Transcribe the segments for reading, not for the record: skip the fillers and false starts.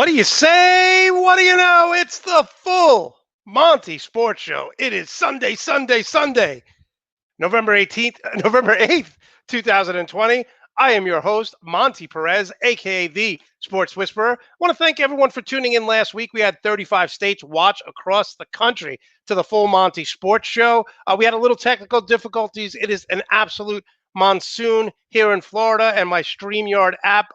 do you say? What do you know? It's the full Monte Sports Show. It is Sunday, November 18th, November 8th, 2020. I am your host, Monte Perez, a.k.a. the Sports Whisperer. I want to thank everyone for tuning in last week. We had 35 states watch across the country to the full Monte Sports Show. We had a little technical difficulties. It is an absolute monsoon here in Florida, and my StreamYard app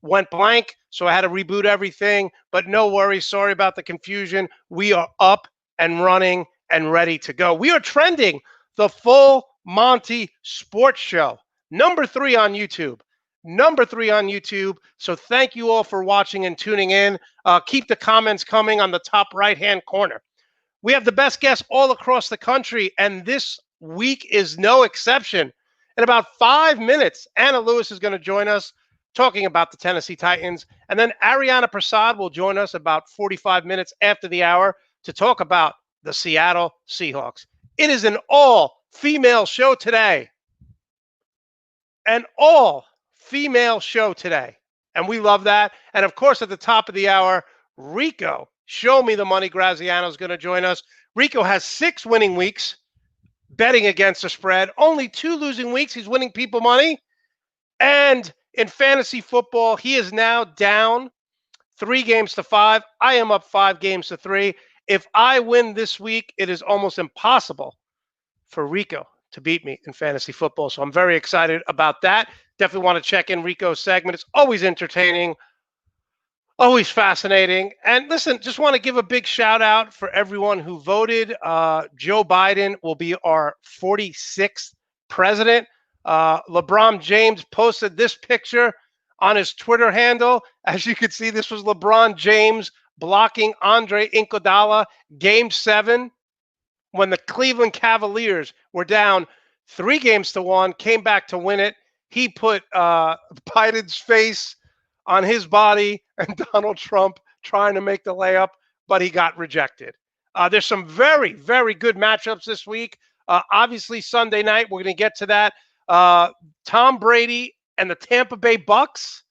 went blank, so I had to reboot everything. But no worries. Sorry about the confusion. We are up and running and ready to go. We are trending the full Monte Sports Show. Number 3 on YouTube. So thank you all for watching and tuning in. Keep the comments coming on the top right-hand corner. We have the best guests all across the country, and this week is no exception. In about 5 minutes, Anna Lewis is going to join us talking about the Tennessee Titans. And then Ariana Prasad will join us about 45 minutes after the hour to talk about the Seattle Seahawks. It is an all-female show today. And we love that. And, of course, at the top of the hour, Rico, Show Me the Money, Graziano is going to join us. Rico has 6 winning weeks betting against the spread. Only 2 losing weeks. He's winning people money. And in fantasy football, he is now down 3-5. I am up 5-3. If I win this week, it is almost impossible for Rico to beat me in fantasy football. So I'm very excited about that. Definitely want to check in Rico's segment. It's always entertaining, always fascinating. And listen, just want to give a big shout out for everyone who voted. Joe Biden will be our 46th president. LeBron James posted this picture on his Twitter handle. As you can see, this was LeBron James blocking Andre Iguodala, Game 7, when the Cleveland Cavaliers were down 3-1, came back to win it. He put Biden's face on his body and Donald Trump trying to make the layup, but he got rejected. There's some very, very good matchups this week. Obviously, Sunday night, we're going to get to that. Tom Brady and the Tampa Bay Bucks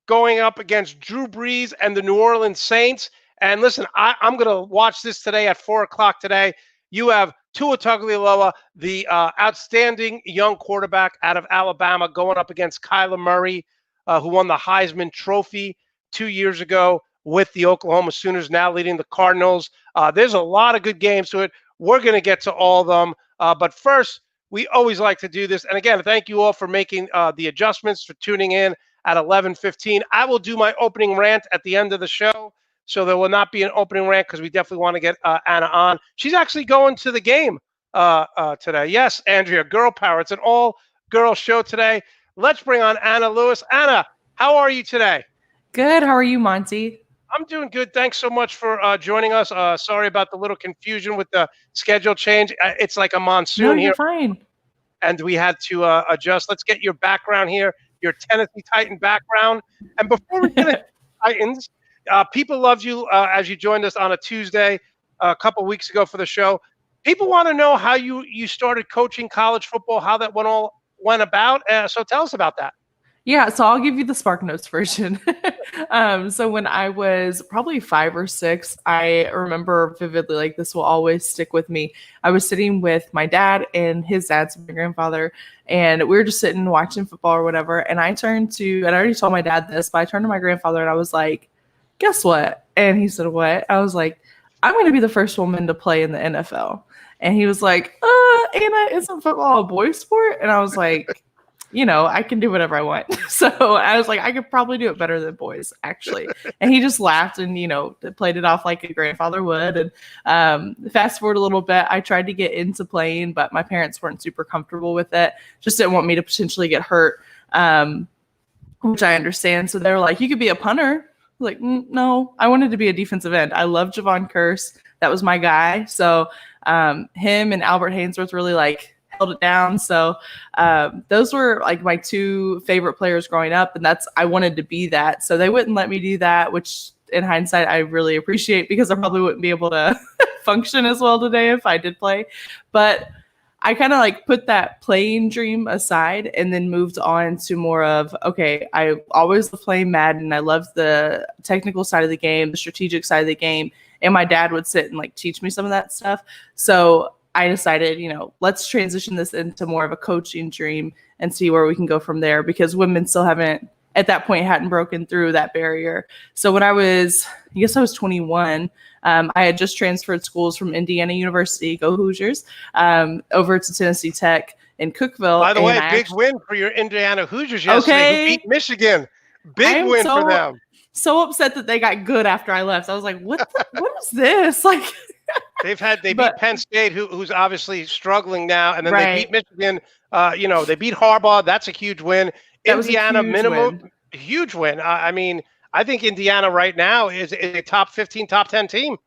going up against Drew Brees and the New Orleans Saints. And listen, I'm going to watch this today at 4 o'clock today. You have Tua Tagovailoa, the outstanding young quarterback out of Alabama, going up against Kyler Murray, who won the Heisman Trophy 2 years ago with the Oklahoma Sooners, now leading the Cardinals. There's a lot of good games to it. We're going to get to all of them. But first, we always like to do this. And again, thank you all for making the adjustments, for tuning in at 11:15. I will do my opening rant at the end of the show. So there will not be an opening rant because we definitely want to get Anna on. She's actually going to the game today. Yes, Andrea, girl power. It's an all-girl show today. Let's bring on Anna Lewis. Anna, how are you today? Good. How are you, Monty? I'm doing good. Thanks so much for joining us. Sorry about the little confusion with the schedule change. It's like a monsoon No, here. you're fine. And we had to adjust. Let's get your background here, your Tennessee Titan background. And before we get into Titans, people loved you as you joined us on a Tuesday a couple weeks ago for the show. People want to know how you started coaching college football, how that went about. So tell us about that. Yeah, so I'll give you the Spark Notes version. So when I was probably 5 or 6, I remember vividly, like this will always stick with me. I was sitting with my dad and his dad, so my grandfather, and we were just sitting watching football or whatever. And I already told my dad this, but I turned to my grandfather and I was like, guess what? And he said, what? I was like, I'm going to be the first woman to play in the NFL. And he was like, Anna, isn't football a boy sport? And I was like, I can do whatever I want. So I was like, I could probably do it better than boys, actually. And he just laughed and, played it off like a grandfather would. And fast forward a little bit, I tried to get into playing, but my parents weren't super comfortable with it. Just didn't want me to potentially get hurt, which I understand. So they were like, you could be a punter. Like, no, I wanted to be a defensive end. I love Javon Curse. That was my guy. So him and Albert Haynesworth really held it down. So those were like my 2 favorite players growing up. And I wanted to be that. So they wouldn't let me do that, which in hindsight, I really appreciate because I probably wouldn't be able to function as well today if I did play. But I kind of like put that playing dream aside and then moved on to more of, okay, I always loved playing Madden. I loved the technical side of the game, the strategic side of the game. And my dad would sit and like teach me some of that stuff. So I decided, let's transition this into more of a coaching dream and see where we can go from there, because women still haven't, at that point, hadn't broken through that barrier. So when I was 21, I had just transferred schools from Indiana University, go Hoosiers, over to Tennessee Tech in Cookeville. By the way, big win for your Indiana Hoosiers yesterday, who beat Michigan. Big win for them. So upset that they got good after I left. I was like, what is this? Like, they beat Penn State, who's obviously struggling now, and then they beat Michigan. They beat Harbaugh. That's a huge win. Indiana huge win. I mean, I think Indiana right now is a top 15, top 10 team.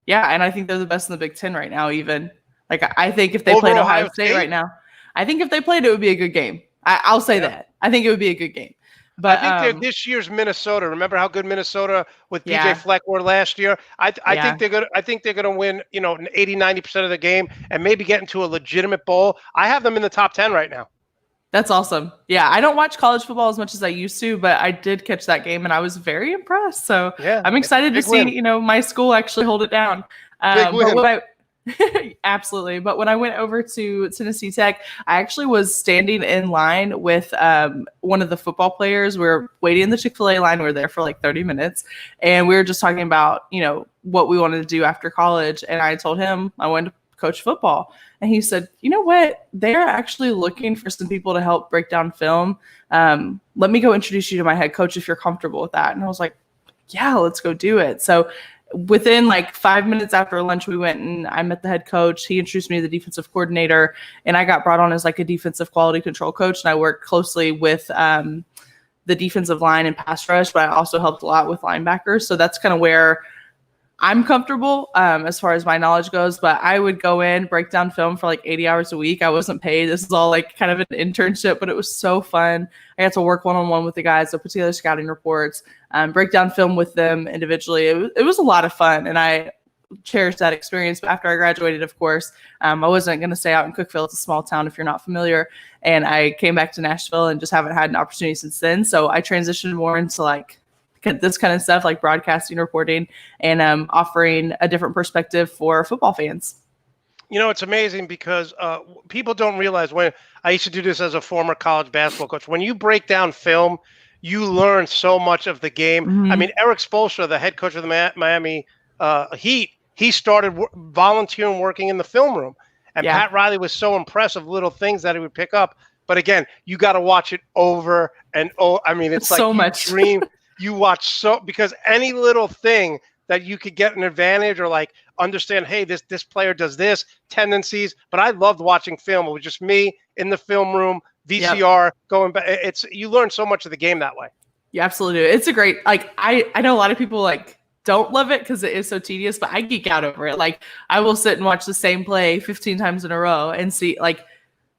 Yeah, and I think they're the best in the Big Ten right now. Even like, I think if they played Ohio State right now, I think if they played, it would be a good game. I'll say that. I think it would be a good game. But I think they're this year's Minnesota. Remember how good Minnesota with PJ Fleck were last year? I think they're good. I think they're going to win, 80-90% of the game and maybe get into a legitimate bowl. I have them in the top 10 right now. That's awesome. Yeah, I don't watch college football as much as I used to, but I did catch that game and I was very impressed. So I'm excited to see, my school actually hold it down. Big win. Absolutely. But when I went over to Tennessee Tech, I actually was standing in line with one of the football players. We were waiting in the Chick-fil-A line. We were there for like 30 minutes. And we were just talking about, what we wanted to do after college. And I told him I wanted to coach football. And he said, you know what? They're actually looking for some people to help break down film. Let me go introduce you to my head coach if you're comfortable with that. And I was like, yeah, let's go do it. So within like 5 minutes after lunch, we went and I met the head coach. He introduced me to the defensive coordinator, and I got brought on as like a defensive quality control coach. And I worked closely with the defensive line and pass rush, but I also helped a lot with linebackers. So that's kind of where I'm comfortable as far as my knowledge goes. But I would go in, break down film for like 80 hours a week. I wasn't paid. This is all like kind of an internship, but it was so fun. I got to work one-on-one with the guys, so put together scouting reports, break down film with them individually. It was a lot of fun, and I cherished that experience. But after I graduated, of course, I wasn't going to stay out in Cookeville. It's a small town if you're not familiar. And I came back to Nashville and just haven't had an opportunity since then. So I transitioned more into like this kind of stuff, like broadcasting, reporting, and offering a different perspective for football fans. It's amazing because people don't realize, when I used to do this as a former college basketball coach, when you break down film, you learn so much of the game. Mm-hmm. I mean, Eric Spoelstra, the head coach of the Miami Heat, he started volunteering working in the film room. And Pat Riley was so impressed of little things that he would pick up. But again, you got to watch it over and over. I mean, it's like so much dream. You watch because any little thing that you could get an advantage or like understand, hey, this player does this, tendencies. But I loved watching film. It was just me in the film room, VCR, going back. You learn so much of the game that way. You absolutely do. It's a great, like, I know a lot of people like don't love it because it is so tedious, but I geek out over it. Like, I will sit and watch the same play 15 times in a row and see, like,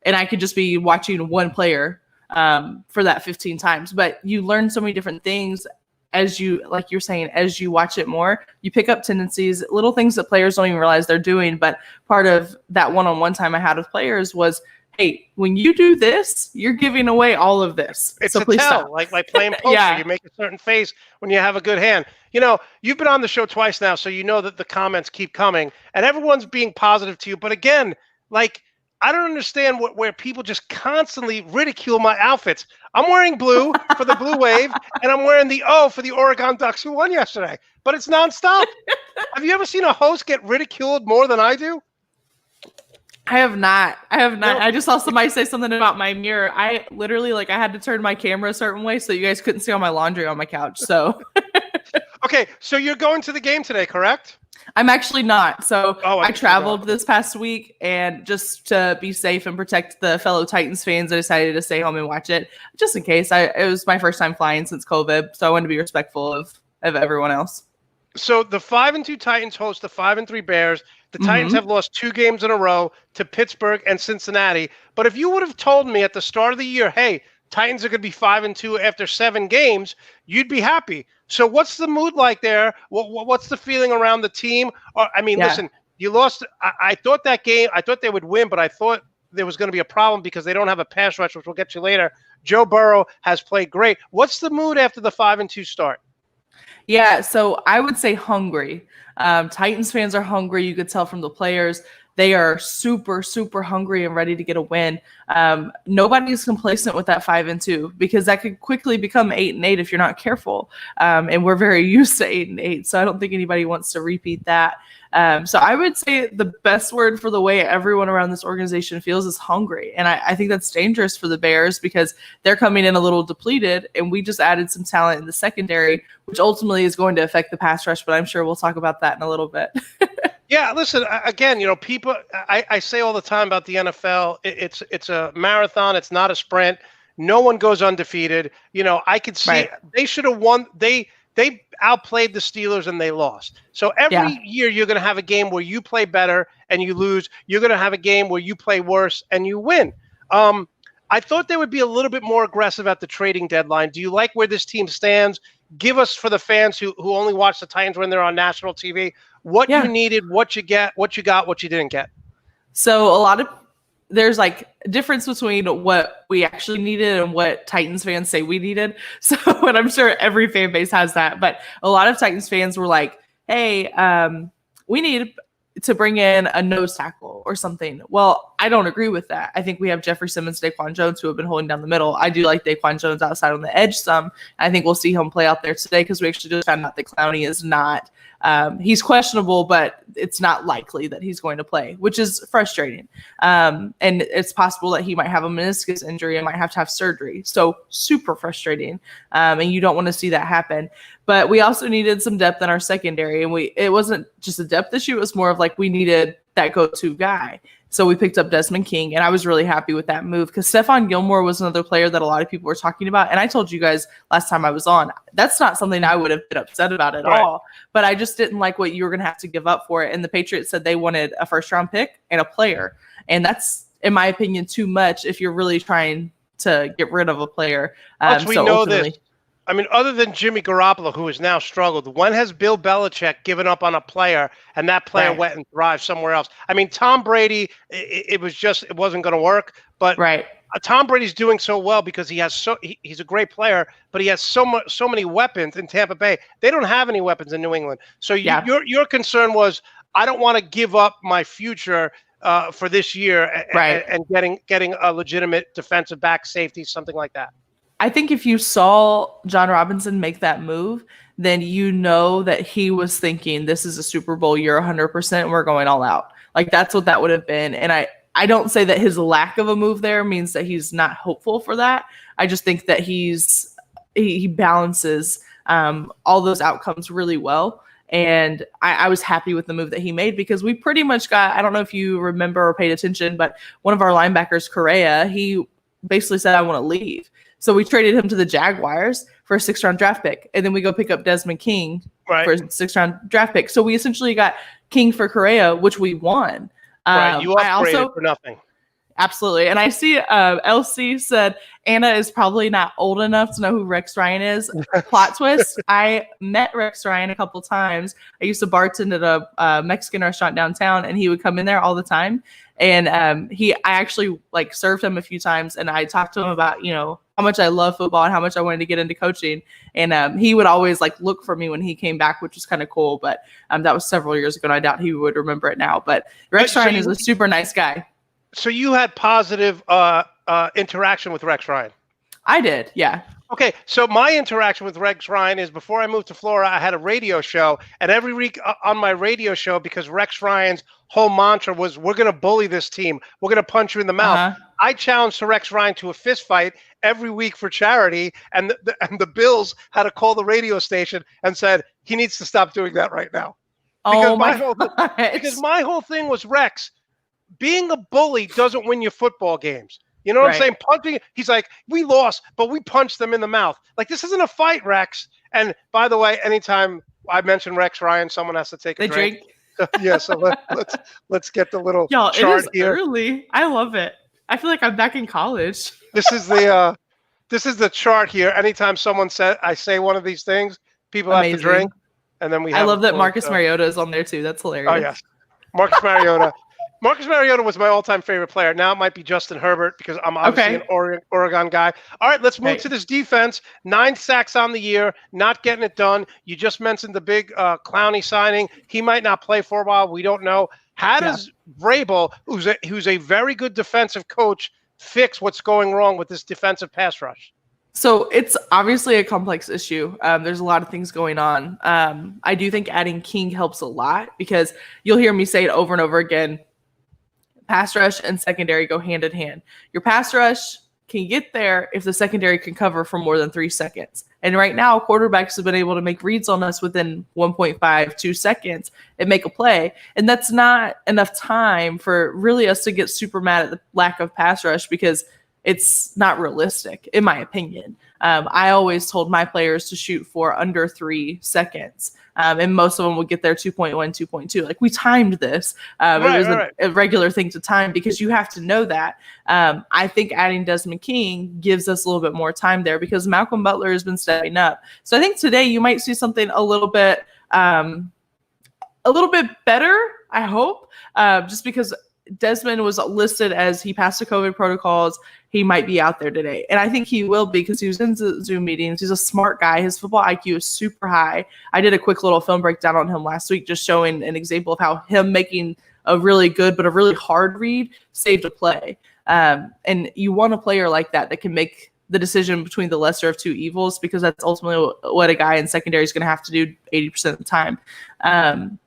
and I could just be watching one player for that 15 times. But you learn so many different things as you, like you're saying, as you watch it more. You pick up tendencies, little things that players don't even realize they're doing. But part of that one-on-one time I had with players was, hey, when you do this, you're giving away all of this. It's so a please tell, stop. like playing poker. You make a certain face when you have a good hand. You've been on the show twice now, so you know that the comments keep coming, and everyone's being positive to you. But again, like, I don't understand where people just constantly ridicule my outfits. I'm wearing blue for the Blue Wave, and I'm wearing the O for the Oregon Ducks, who won yesterday. But it's nonstop. Have you ever seen a host get ridiculed more than I do? I have not. No. I just saw somebody say something about my mirror. I literally, I had to turn my camera a certain way so you guys couldn't see all my laundry on my couch. So. Okay, so you're going to the game today, correct? I'm actually not. So I traveled that. this past week, and just to be safe and protect the fellow Titans fans, I decided to stay home and watch it just in case. It was my first time flying since COVID, so I wanted to be respectful of everyone else. So the 5-2 Titans host the 5-3 Bears. The Titans have lost 2 games in a row to Pittsburgh and Cincinnati. But if you would have told me at the start of the year, hey, Titans are going to be 5-2 after 7 games, you'd be happy. So what's the mood like there? What's the feeling around the team? Listen, you lost. I thought that game, I thought they would win, but I thought there was going to be a problem because they don't have a pass rush, which we'll get to later. Joe Burrow has played great. What's the mood after the 5-2 start? Yeah, so I would say hungry. Titans fans are hungry. You could tell from the players. They are super, super hungry and ready to get a win. Nobody's complacent with that 5-2 because that could quickly become 8-8 if you're not careful. And we're very used to 8-8, so I don't think anybody wants to repeat that. So I would say the best word for the way everyone around this organization feels is hungry. And I think that's dangerous for the Bears because they're coming in a little depleted, and we just added some talent in the secondary, which ultimately is going to affect the pass rush, but I'm sure we'll talk about that in a little bit. Yeah, listen, again, people, I say all the time about the NFL, it's a marathon. It's not a sprint. No one goes undefeated. I could see they should have won. They outplayed the Steelers and they lost. So every year you're going to have a game where you play better and you lose. You're going to have a game where you play worse and you win. I thought they would be a little bit more aggressive at the trading deadline. Do you like where this team stands? Give us, for the fans who only watch the Titans when they're on national TV, what you needed, what you got, what you didn't get. So there's like a difference between what we actually needed and what Titans fans say we needed. So, and I'm sure every fan base has that, but a lot of Titans fans were like, hey, we need to bring in a nose tackle or something. Well, I don't agree with that. I think we have Jeffrey Simmons, Daquan Jones, who have been holding down the middle. I do like Daquan Jones outside on the edge some. I think we'll see him play out there today because we actually just found out that Clowney is not he's questionable, but it's not likely that he's going to play, which is frustrating. And it's possible that he might have a meniscus injury and might have to have surgery. So super frustrating. And you don't want to see that happen. But we also needed some depth in our secondary. And it wasn't just a depth issue. It was more of like we needed that go-to guy. So we picked up Desmond King, and I was really happy with that move because Stephon Gilmore was another player that a lot of people were talking about. And I told you guys last time I was on, that's not something I would have been upset about at all. But I just didn't like what you were going to have to give up for it. And the Patriots said they wanted a first-round pick and a player. And that's, in my opinion, too much if you're really trying to get rid of a player. We know this. I mean, other than Jimmy Garoppolo, who has now struggled, when has Bill Belichick given up on a player and that player went and thrived somewhere else? I mean, Tom Brady, it wasn't going to work, but Tom Brady's doing so well because he's a great player, but he has so many weapons in Tampa Bay. They don't have any weapons in New England. So your concern was, I don't want to give up my future for this year and getting a legitimate defensive back, safety, something like that. I think if you saw John Robinson make that move, then you know that he was thinking, this is a Super Bowl year, 100%, we're going all out. Like, that's what that would have been. And I don't say that his lack of a move there means that he's not hopeful for that. I just think that he balances all those outcomes really well. And I was happy with the move that he made because we pretty much got, I don't know if you remember or paid attention, but one of our linebackers, Correa, he basically said, I want to leave. So we traded him to the Jaguars for a 6th-round draft pick. And then we go pick up Desmond King for a 6th-round draft pick. So we essentially got King for Correa, which we won. You upgraded for nothing. Absolutely. And I see LC said Anna is probably not old enough to know who Rex Ryan is. Plot twist. I met Rex Ryan a couple times. I used to bartend at a Mexican restaurant downtown, and he would come in there all the time. And I actually served him a few times, and I talked to him about, how much I love football and how much I wanted to get into coaching. And he would always look for me when he came back, which was kind of cool. But that was several years ago, and I doubt he would remember it now. But Rex Ryan is a super nice guy. So you had positive interaction with Rex Ryan? I did, yeah. Okay, so my interaction with Rex Ryan is before I moved to Florida, I had a radio show. And every week on my radio show, because Rex Ryan's whole mantra was, we're going to bully this team. We're going to punch you in the mouth. I challenged Rex Ryan to a fist fight every week for charity. And the Bills had to call the radio station and said, he needs to stop doing that right now. Because my whole thing was, Rex, being a bully doesn't win you football games. You know what I'm saying? Punching. He's like, we lost, but we punched them in the mouth. This isn't a fight, Rex. And by the way, anytime I mention Rex Ryan, someone has to take a drink. Yeah, so let's get the little chart here. It is early. I love it. I feel like I'm back in college. This is the chart here. Anytime someone I say one of these things, people have to drink, and then we. I love that Marcus Mariota is on there too. That's hilarious. Oh yes, Marcus Mariota. Marcus Mariota was my all-time favorite player. Now it might be Justin Herbert because I'm obviously an Okay. Oregon guy. All right, let's move Right. to this defense. 9 sacks on the year, not getting it done. You just mentioned the big Clowney signing. He might not play for a while. We don't know. How Yeah. does Vrabel, who's a very good defensive coach, fix what's going wrong with this defensive pass rush? So it's obviously a complex issue. There's a lot of things going on. I do think adding King helps a lot because you'll hear me say it over and over again. Pass rush and secondary go hand in hand. Your pass rush can get there if the secondary can cover for more than 3 seconds. And right now, quarterbacks have been able to make reads on us within 1.5, 2 seconds and make a play. And that's not enough time for really us to get super mad at the lack of pass rush because it's not realistic, in my opinion. I always told my players to shoot for under 3 seconds. And most of them would get there 2.1, 2.2. Like we timed this. It was a regular thing to time because you have to know that. I think adding Desmond King gives us a little bit more time there because Malcolm Butler has been stepping up. So I think today you might see something a little bit better, I hope, just because Desmond was listed as he passed the COVID protocols. He might be out there today. And I think he will be because he was in Zoom meetings. He's a smart guy. His football IQ is super high. I did a quick little film breakdown on him last week, just showing an example of how him making a really good but a really hard read saved a play. And you want a player like that that can make the decision between the lesser of two evils because that's ultimately what a guy in secondary is going to have to do 80% of the time. And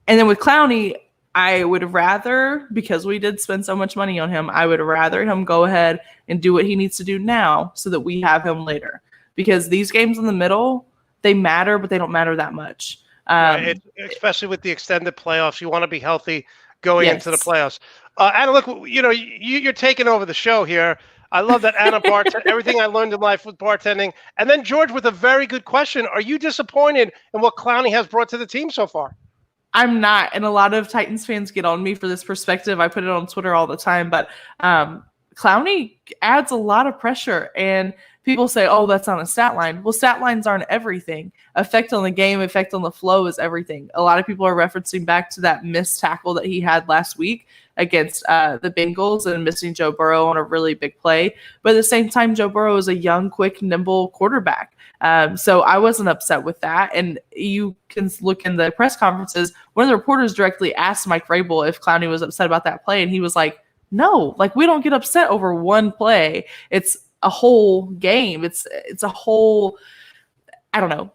then with Clowney, I would rather, because we did spend so much money on him, I would rather him go ahead and do what he needs to do now so that we have him later. Because these games in the middle, they matter, but they don't matter that much. Right. Especially with the extended playoffs, you want to be healthy going into the playoffs. Anna, look, you're taking over the show here. I love that Anna everything I learned in life with bartending. And then George with a very good question. Are you disappointed in what Clowney has brought to the team so far? I'm not, and a lot of Titans fans get on me for this perspective. I put it on Twitter all the time, but Clowney adds a lot of pressure, and people say, oh, that's on a stat line. Well, stat lines aren't everything. Effect on the game, effect on the flow is everything. A lot of people are referencing back to that missed tackle that he had last week against the Bengals and missing Joe Burrow on a really big play. But at the same time, Joe Burrow is a young, quick, nimble quarterback. So I wasn't upset with that. And you can look in the press conferences. One of the reporters directly asked Mike Vrabel if Clowney was upset about that play. And he was like, no, like we don't get upset over one play. It's a whole game. It's a whole, I don't know.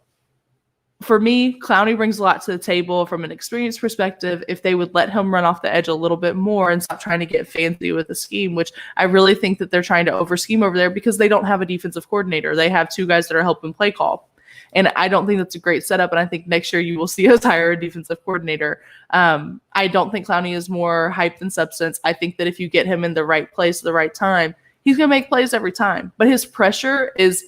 For me, Clowney brings a lot to the table from an experience perspective. If they would let him run off the edge a little bit more and stop trying to get fancy with the scheme, which I really think that they're trying to over scheme over there because they don't have a defensive coordinator. They have 2 guys that are helping play call. And I don't think that's a great setup. And I think next year you will see us hire a defensive coordinator. I don't think Clowney is more hype than substance. I think that if you get him in the right place at the right time, he's going to make plays every time. But his pressure is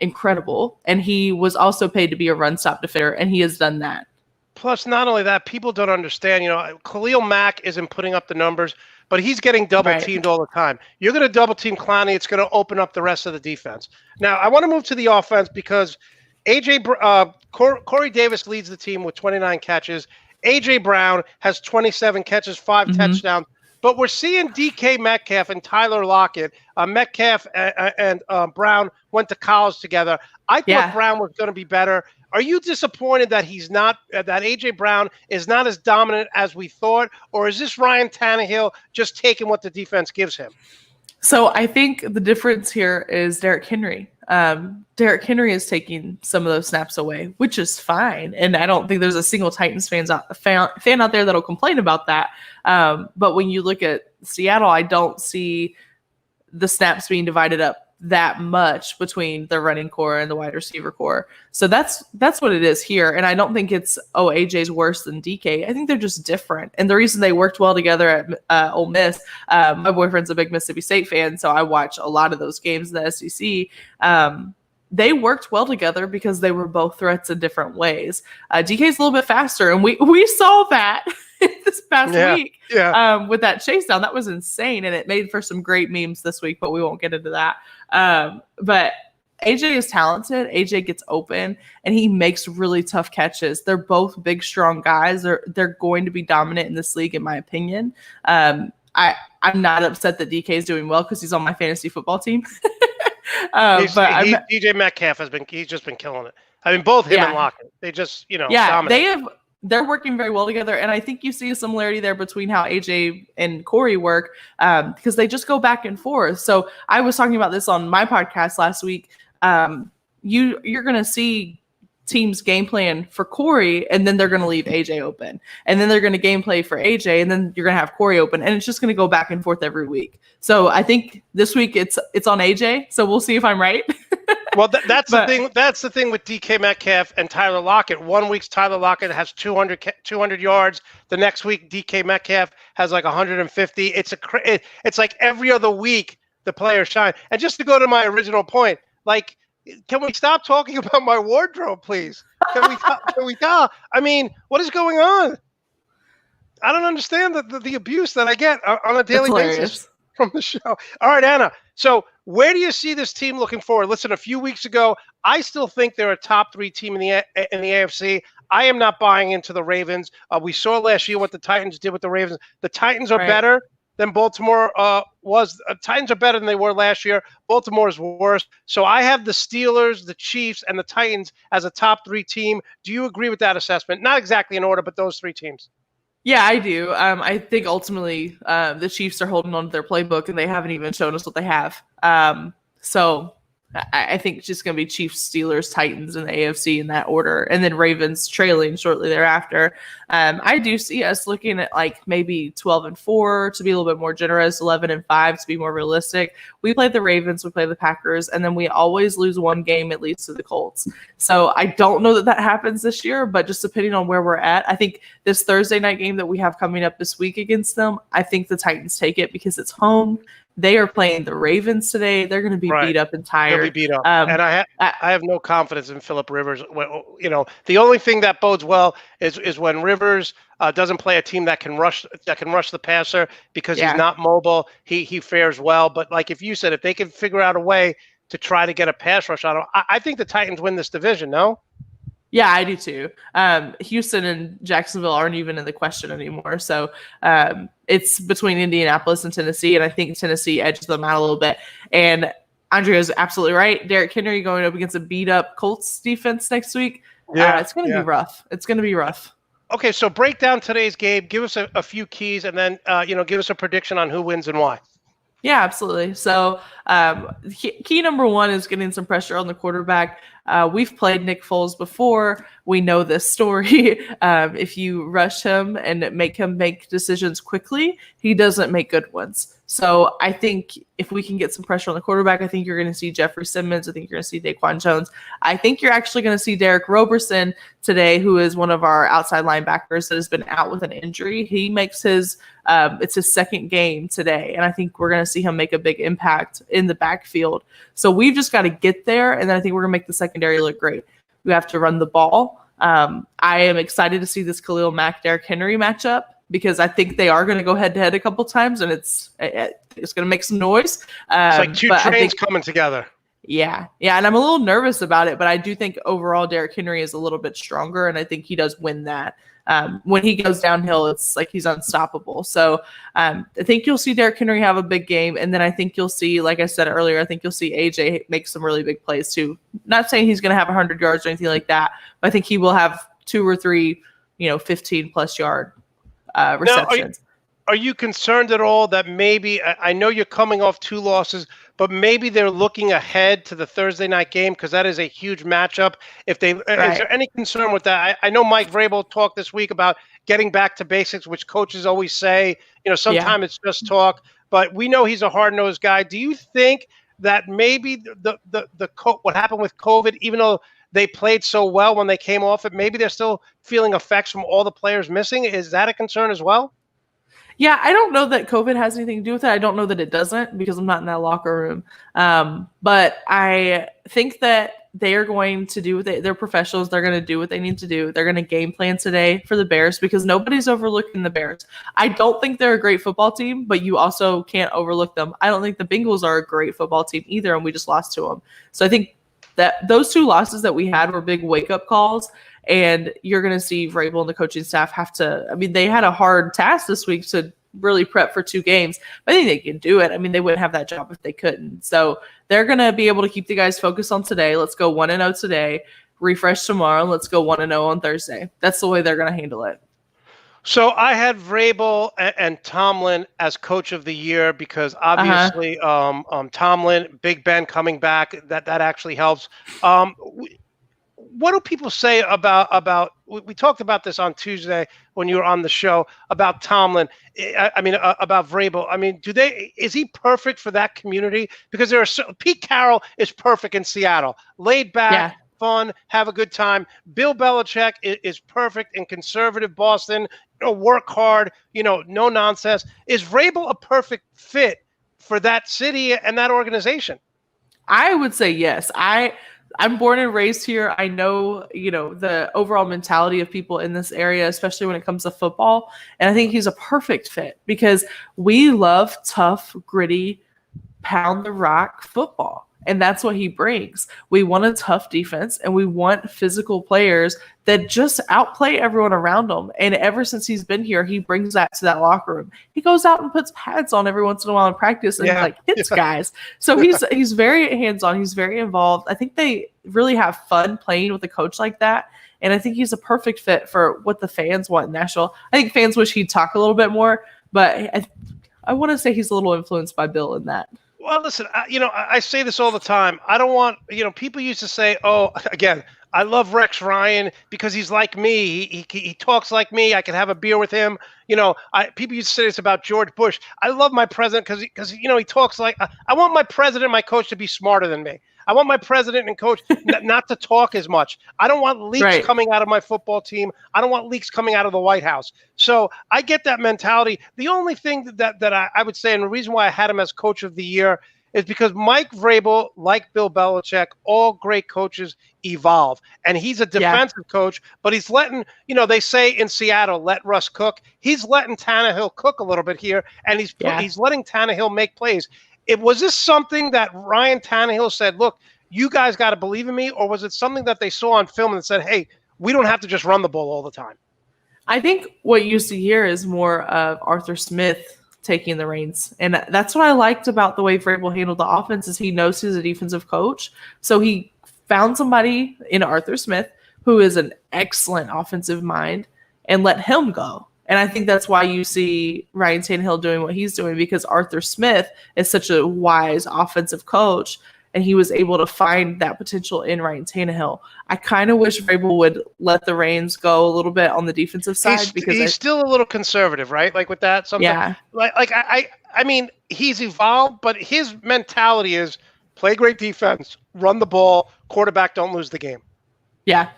incredible, and he was also paid to be a run stop defender, and he has done that. Plus, not only that, people don't understand, Khalil Mack isn't putting up the numbers, but he's getting double teamed all the time. You're going to double team Clowney, it's going to open up the rest of the defense. Now, I want to move to the offense because Corey Davis leads the team with 29 catches. AJ Brown has 27 catches, 5 touchdowns. But we're seeing DK Metcalf and Tyler Lockett. Metcalf and Brown went to college together. I thought Brown was going to be better. Are you disappointed that he's not that AJ Brown is not as dominant as we thought, or is this Ryan Tannehill just taking what the defense gives him? So I think the difference here is Derrick Henry. Derrick Henry is taking some of those snaps away, which is fine. And I don't think there's a single Titans fan out there that'll complain about that. But when you look at Seattle, I don't see the snaps being divided up that much between the running core and the wide receiver core. So that's what it is here. And I don't think it's, AJ's worse than DK. I think they're just different. And the reason they worked well together at Ole Miss, my boyfriend's a big Mississippi State fan, so I watch a lot of those games in the SEC. They worked well together because they were both threats in different ways. DK's a little bit faster, and we saw that this past week with that chase down. That was insane, and it made for some great memes this week, but we won't get into that. But AJ is talented. AJ gets open and he makes really tough catches. They're both big, strong guys. They're going to be dominant in this league, in my opinion. I'm not upset that DK is doing well because he's on my fantasy football team. DJ Metcalf he's just been killing it. I mean, both him and Lockett. They just, dominate. They're working very well together. And I think you see a similarity there between how AJ and Corey work because they just go back and forth. So I was talking about this on my podcast last week. You're going to see teams game plan for Corey, and then they're going to leave AJ open. And then they're going to game play for AJ, and then you're going to have Corey open. And it's just going to go back and forth every week. So I think this week it's on AJ. So we'll see if I'm right. Well, that's the thing. That's the thing with DK Metcalf and Tyler Lockett. 1 week Tyler Lockett has 200 yards. The next week DK Metcalf has like 150. It's like every other week the players shine. And just to go to my original point, like, can we stop talking about my wardrobe, please? Can we stop? I mean, what is going on? I don't understand the abuse that I get on a daily basis from the show. All right, Anna. So where do you see this team looking forward? Listen, a few weeks ago, I still think they're a top 3 team in the AFC. I am not buying into the Ravens. We saw last year what the Titans did with the Ravens. The Titans are better than Baltimore was. Titans are better than they were last year. Baltimore is worse. So I have the Steelers, the Chiefs, and the Titans as a top 3 team. Do you agree with that assessment? Not exactly in order, but those 3 teams. Yeah, I do. I think ultimately the Chiefs are holding on to their playbook, and they haven't even shown us what they have. So I think it's just going to be Chiefs, Steelers, Titans in the AFC in that order, and then Ravens trailing shortly thereafter. I do see us looking at like maybe 12-4 to be a little bit more generous, 11-5 to be more realistic. We play the Ravens, we play the Packers, and then we always lose one game at least to the Colts. So I don't know that happens this year, but just depending on where we're at, I think this Thursday night game that we have coming up this week against them, I think the Titans take it because it's home. They are playing the Ravens today. They're going to be beat up and tired. They'll be beat up. And I have no confidence in Phillip Rivers. The only thing that bodes well is when Rivers doesn't play a team that can rush the passer because he's not mobile. He fares well. But like if you said, if they can figure out a way to try to get a pass rush on him, I think the Titans win this division. No. Yeah, I do too. Houston and Jacksonville aren't even in the question anymore. So it's between Indianapolis and Tennessee, and I think Tennessee edges them out a little bit. And Andrea's absolutely right. Derrick Henry going up against a beat-up Colts defense next week. Yeah, it's going to be rough. It's going to be rough. Okay, so break down today's game. Give us a few keys, and then give us a prediction on who wins and why. Yeah, absolutely. So key number 1 is getting some pressure on the quarterback. We've played Nick Foles before. We know this story. If you rush him and make him make decisions quickly, he doesn't make good ones. So I think if we can get some pressure on the quarterback, I think you're going to see Jeffrey Simmons. I think you're going to see Daquan Jones. I think you're actually going to see Derek Roberson today, who is one of our outside linebackers that has been out with an injury. He makes it's his second game today, and I think we're going to see him make a big impact in the backfield. So we've just got to get there, and then I think we're going to make the secondary look great. We have to run the ball. I am excited to see this Khalil Mack, Derrick Henry matchup because I think they are going to go head-to-head a couple times, and it's going to make some noise. It's like two trains coming together. Yeah, and I'm a little nervous about it, but I do think overall Derrick Henry is a little bit stronger, and I think he does win that. When he goes downhill, it's like he's unstoppable. So I think you'll see Derrick Henry have a big game, and then I think you'll see, like I said earlier, I think you'll see AJ make some really big plays too. Not saying he's going to have 100 yards or anything like that, but I think he will have 2 or 3, 15-plus yard receptions. Now, are you concerned at all that maybe, I know you're coming off 2 losses, but maybe they're looking ahead to the Thursday night game because that is a huge matchup. Is there any concern with that? I know Mike Vrabel talked this week about getting back to basics, which coaches always say. Sometimes it's just talk, but we know he's a hard-nosed guy. Do you think that maybe what happened with COVID, even though they played so well when they came off it, maybe they're still feeling effects from all the players missing? Is that a concern as well? Yeah, I don't know that COVID has anything to do with it. I don't know that it doesn't because I'm not in that locker room. But I think that they are going to do they're professionals. They're going to do what they need to do. They're going to game plan today for the Bears because nobody's overlooking the Bears. I don't think they're a great football team, but you also can't overlook them. I don't think the Bengals are a great football team either, and we just lost to them. So I think that those 2 losses that we had were big wake up calls. And you're going to see Vrabel and the coaching staff have to, I mean, they had a hard task this week to really prep for 2 games, but I think they can do it. I mean, they wouldn't have that job if they couldn't. So they're going to be able to keep the guys focused on today. Let's go 1-0 today, refresh tomorrow, and let's go 1-0 on Thursday. That's the way they're going to handle it. So I had Vrabel and Tomlin as coach of the year because obviously Tomlin, Big Ben coming back, that actually helps. What do people say about we talked about this on Tuesday when you were on the show about Tomlin, about Vrabel. I mean, is he perfect for that community? Because Pete Carroll is perfect in Seattle, laid back, fun, have a good time. Bill Belichick is perfect in conservative Boston, work hard, no nonsense. Is Vrabel a perfect fit for that city and that organization? I would say yes. I'm born and raised here. I know, the overall mentality of people in this area, especially when it comes to football. And I think he's a perfect fit because we love tough, gritty, pound the rock football. And that's what he brings. We want a tough defense and we want physical players that just outplay everyone around him. And ever since he's been here, he brings that to that locker room. He goes out and puts pads on every once in a while in practice and hits guys. So he's very hands-on. He's very involved. I think they really have fun playing with a coach like that. And I think he's a perfect fit for what the fans want in Nashville. I think fans wish he'd talk a little bit more, but I want to say he's a little influenced by Bill in that. Well, listen, I say this all the time. I don't want, people used to say, again, I love Rex Ryan because he's like me. He talks like me. I can have a beer with him. People used to say this about George Bush. I love my president because he talks like, I want my president and my coach to be smarter than me. I want my president and coach not to talk as much. I don't want leaks coming out of my football team. I don't want leaks coming out of the White House. So I get that mentality. The only thing that I would say, and the reason why I had him as coach of the year is because Mike Vrabel, like Bill Belichick, all great coaches evolve. And he's a defensive coach, but he's letting, they say in Seattle, let Russ cook. He's letting Tannehill cook a little bit here, and he's letting Tannehill make plays. Was this something that Ryan Tannehill said, look, you guys got to believe in me, or was it something that they saw on film and said, hey, we don't have to just run the ball all the time? I think what you see here is more of Arthur Smith taking the reins. And that's what I liked about the way Vrabel handled the offense is he knows he's a defensive coach. So he found somebody in Arthur Smith who is an excellent offensive mind and let him go. And I think that's why you see Ryan Tannehill doing what he's doing because Arthur Smith is such a wise offensive coach and he was able to find that potential in Ryan Tannehill. I kind of wish Vrabel would let the reins go a little bit on the defensive side because he's still a little conservative, right? Like with that, something. Yeah. I mean, he's evolved, but his mentality is play great defense, run the ball, quarterback don't lose the game. Yeah.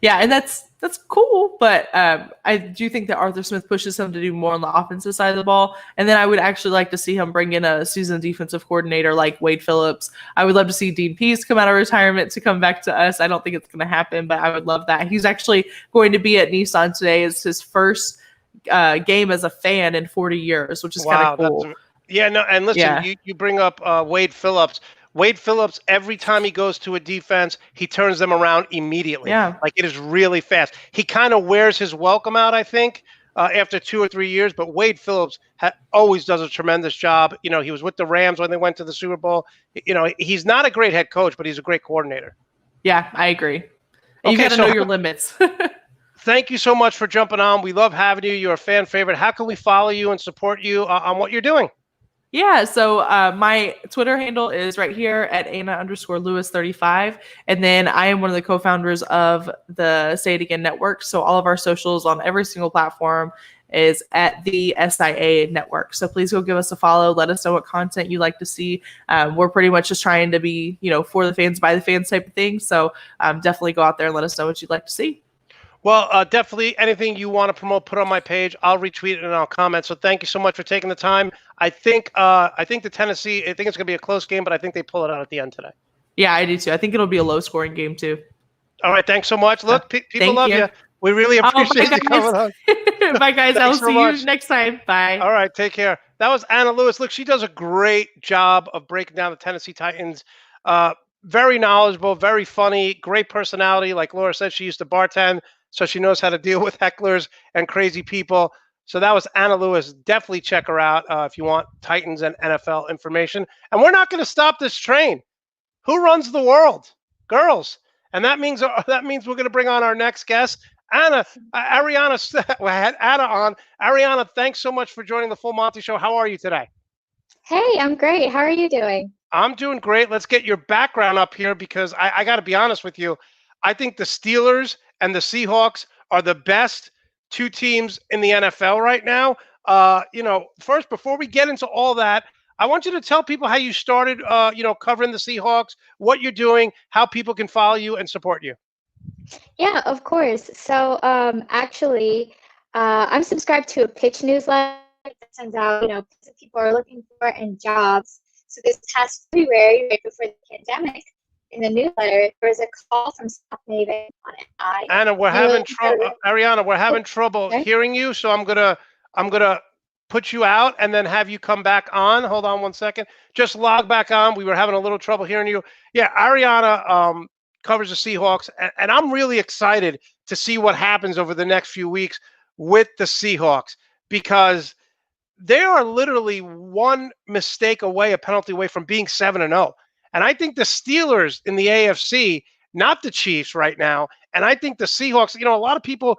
Yeah, and that's cool, but I do think that Arthur Smith pushes him to do more on the offensive side of the ball. And then I would actually like to see him bring in a seasoned defensive coordinator like Wade Phillips. I would love to see Dean Pease come out of retirement to come back to us. I don't think it's going to happen, but I would love that. He's actually going to be at Nissan today. It's his first game as a fan in 40 years, which is kind of cool. And listen, you bring up Wade Phillips. Wade Phillips, every time he goes to a defense, he turns them around immediately. Yeah. Like it is really fast. He kind of wears his welcome out, I think, after 2 or 3 years. But Wade Phillips always does a tremendous job. He was with the Rams when they went to the Super Bowl. He's not a great head coach, but he's a great coordinator. Yeah, I agree. You got to know your limits. Thank you so much for jumping on. We love having you. You're a fan favorite. How can we follow you and support you on what you're doing? Yeah, so my Twitter handle is right here at Anna_Lewis35. And then I am one of the co-founders of the Say It Again Network. So all of our socials on every single platform is at the SIA Network. So please go give us a follow. Let us know what content you like to see. We're pretty much just trying to be, for the fans, by the fans type of thing. So definitely go out there and let us know what you'd like to see. Well, definitely anything you want to promote, put on my page. I'll retweet it and I'll comment. So thank you so much for taking the time. I think the Tennessee, I think it's going to be a close game, but I think they pull it out at the end today. Yeah, I do too. I think it'll be a low scoring game too. All right. Thanks so much. Look, people love you. We really appreciate you coming on. Bye, guys. I'll see you next time. Bye. All right. Take care. That was Anna Lewis. Look, she does a great job of breaking down the Tennessee Titans. very knowledgeable, very funny, great personality. Like Laura said, she used to bartend, so she knows how to deal with hecklers and crazy people. So that was Anna Lewis. Definitely check her out if you want Titans and NFL information. And we're not going to stop this train. Who runs the world? Girls. And that means we're going to bring on our next guest, Anna. Ariana, we had Anna on. Ariana, thanks so much for joining the Full Monty Show. How are you today? Hey, I'm great. How are you doing? I'm doing great. Let's get your background up here because I got to be honest with you. I think the Steelers and the Seahawks are the best two teams in the NFL right now. First, before we get into all that, I want you to tell people how you started, covering the Seahawks, what you're doing, how people can follow you and support you. Yeah, of course. So, actually, I'm subscribed to a pitch newsletter that sends out, things that people are looking for and jobs. So this past February, right before the pandemic, in the newsletter, there was a call from Stock Maven on NI. Anna, we're They were having looking for trouble. Ariana, we're having trouble okay. hearing you, so I'm gonna put you out and then have you come back on. Hold on one second. Just log back on. We were having a little trouble hearing you. Yeah, Ariana covers the Seahawks, and I'm really excited to see what happens over the next few weeks with the Seahawks because they are literally one mistake away, a penalty away from being 7-0. And I think the Steelers in the AFC, not the Chiefs right now, and I think the Seahawks, a lot of people,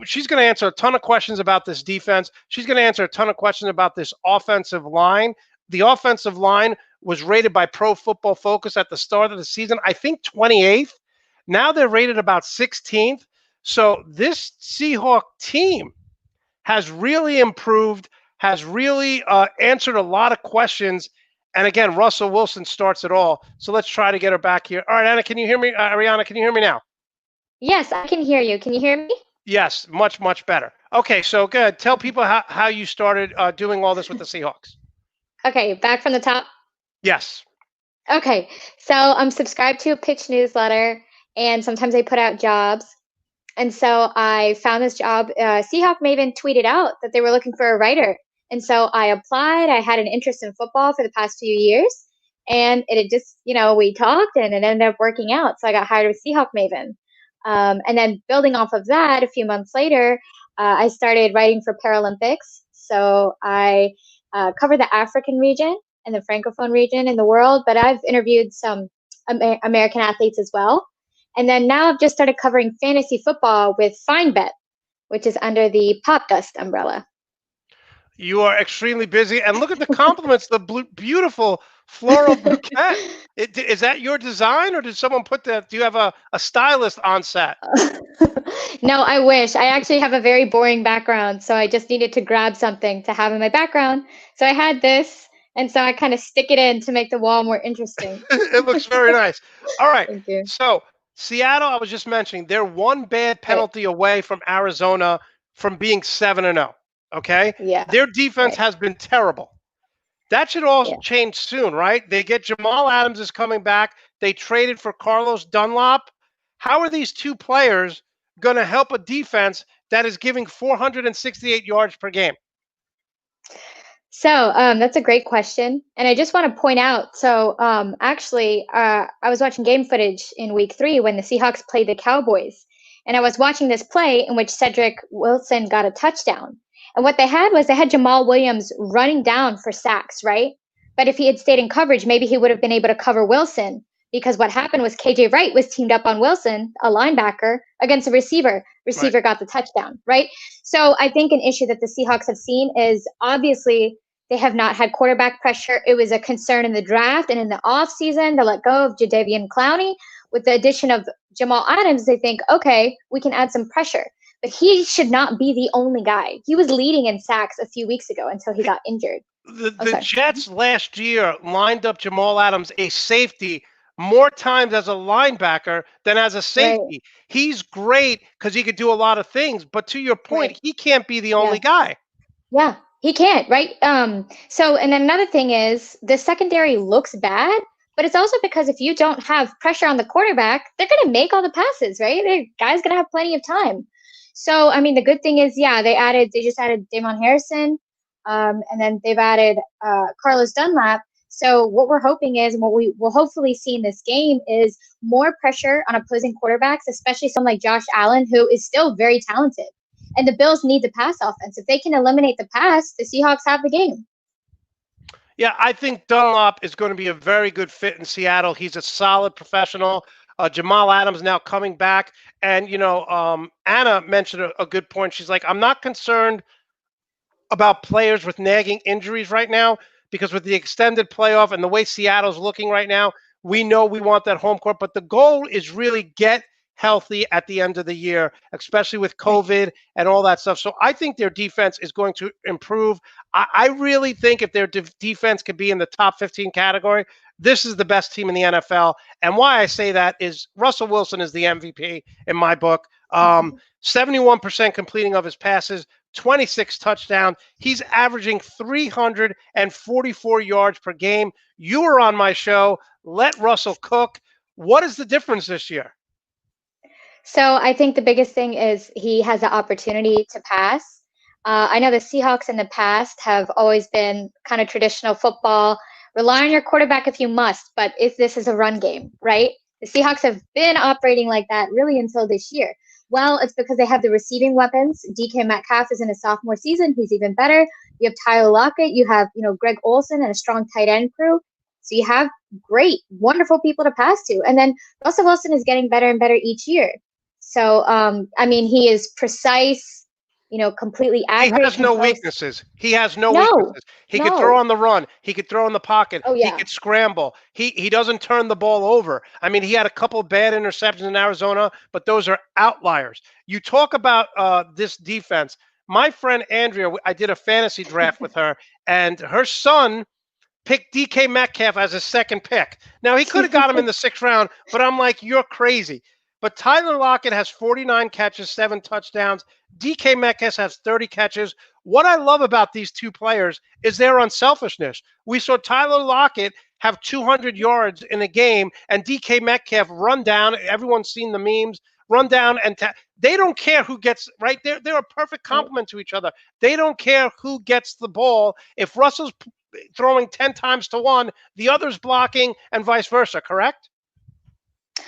she's going to answer a ton of questions about this defense. She's going to answer a ton of questions about this offensive line. The offensive line was rated by Pro Football Focus at the start of the season, I think 28th. Now they're rated about 16th. So this Seahawk team has really improved, has really answered a lot of questions. And again, Russell Wilson starts it all. So let's try to get her back here. All right, Anna, can you hear me? Ariana, can you hear me now? Yes, I can hear you. Can you hear me? Yes, much, much better. Okay, so good. Tell people how you started doing all this with the Seahawks. Okay, back from the top. Yes. Okay, so I'm subscribed to a pitch newsletter, and sometimes they put out jobs. And so I found this job. Seahawk Maven tweeted out that they were looking for a writer. And so I applied. I had an interest in football for the past few years. And it had just, we talked and it ended up working out. So I got hired with Seahawk Maven. And then building off of that, a few months later, I started writing for Paralympics. So I cover the African region and the Francophone region in the world, but I've interviewed some American athletes as well. And then now I've just started covering fantasy football with FineBet, which is under the Pop Dust umbrella. You are extremely busy. And look at the compliments, the beautiful floral bouquet. Is that your design or did someone put that? Do you have a stylist on set? No, I wish. I actually have a very boring background. So I just needed to grab something to have in my background. So I had this. And so I kind of stick it in to make the wall more interesting. It looks very nice. All right. Thank you. So Seattle, I was just mentioning, they're one bad penalty away from Arizona from being 7-0. Okay. Yeah. Their defense has been terrible. That should all change soon, right? They get Jamal Adams is coming back. They traded for Carlos Dunlap. How are these two players going to help a defense that is giving 468 yards per game? So that's a great question. And I just want to point out, so actually, I was watching game footage in week 3 when the Seahawks played the Cowboys. And I was watching this play in which Cedric Wilson got a touchdown. And what they had Jamal Williams running down for sacks, right? But if he had stayed in coverage, maybe he would have been able to cover Wilson. Because what happened was KJ Wright was teamed up on Wilson, a linebacker, against a receiver. Receiver got the touchdown, right? So I think an issue that the Seahawks have seen is obviously they have not had quarterback pressure. It was a concern in the draft and in the offseason to let go of Jadeveon Clowney. With the addition of Jamal Adams, they think, okay, we can add some pressure. But he should not be the only guy. He was leading in sacks a few weeks ago until he got injured. The Jets last year lined up Jamal Adams, a safety, more times as a linebacker than as a safety. Right. He's great because he could do a lot of things. But to your point, he can't be the only guy. Yeah, he can't, right? So, and another thing is the secondary looks bad, but it's also because if you don't have pressure on the quarterback, they're going to make all the passes, right? The guy's going to have plenty of time. So, I mean, the good thing is, they just added Damon Harrison, and then they've added Carlos Dunlap. So what we're hoping is, and what we will hopefully see in this game is more pressure on opposing quarterbacks, especially someone like Josh Allen, who is still very talented. And the Bills need the pass offense. If they can eliminate the pass, the Seahawks have the game. Yeah, I think Dunlop is going to be a very good fit in Seattle. He's a solid professional. Jamal Adams now coming back. And, Anna mentioned a good point. She's like, I'm not concerned about players with nagging injuries right now because with the extended playoff and the way Seattle's looking right now, we know we want that home court. But the goal is really get healthy at the end of the year, especially with COVID and all that stuff. So I think their defense is going to improve. I really think if their defense could be in the top 15 category, this is the best team in the NFL. And why I say that is Russell Wilson is the MVP in my book. 71% completing of his passes, 26 touchdowns. He's averaging 344 yards per game. You were on my show. Let Russell cook. What is the difference this year? So I think the biggest thing is he has the opportunity to pass. I know the Seahawks in the past have always been kind of traditional football. Rely on your quarterback if you must, but if this is a run game, right? The Seahawks have been operating like that really until this year. Well, it's because they have the receiving weapons. DK Metcalf is in his sophomore season. He's even better. You have Tyler Lockett. You have, Greg Olsen and a strong tight end crew. So you have great, wonderful people to pass to. And then Russell Wilson is getting better and better each year. So, he is precise, completely accurate. He has no weaknesses. He has no weaknesses. He could throw on the run. He could throw in the pocket. Oh, yeah. He could scramble. He doesn't turn the ball over. I mean, he had a couple of bad interceptions in Arizona, but those are outliers. You talk about this defense. My friend Andrea, I did a fantasy draft with her, and her son picked DK Metcalf as his second pick. Now, he could have got him in the 6th round, but I'm like, you're crazy. But Tyler Lockett has 49 catches, 7 touchdowns. DK Metcalf has 30 catches. What I love about these two players is their unselfishness. We saw Tyler Lockett have 200 yards in a game, and DK Metcalf run down. Everyone's seen the memes. Run down and they don't care who gets right. They're a perfect complement to each other. They don't care who gets the ball. If Russell's throwing 10 times to 1, the other's blocking, and vice versa. Correct?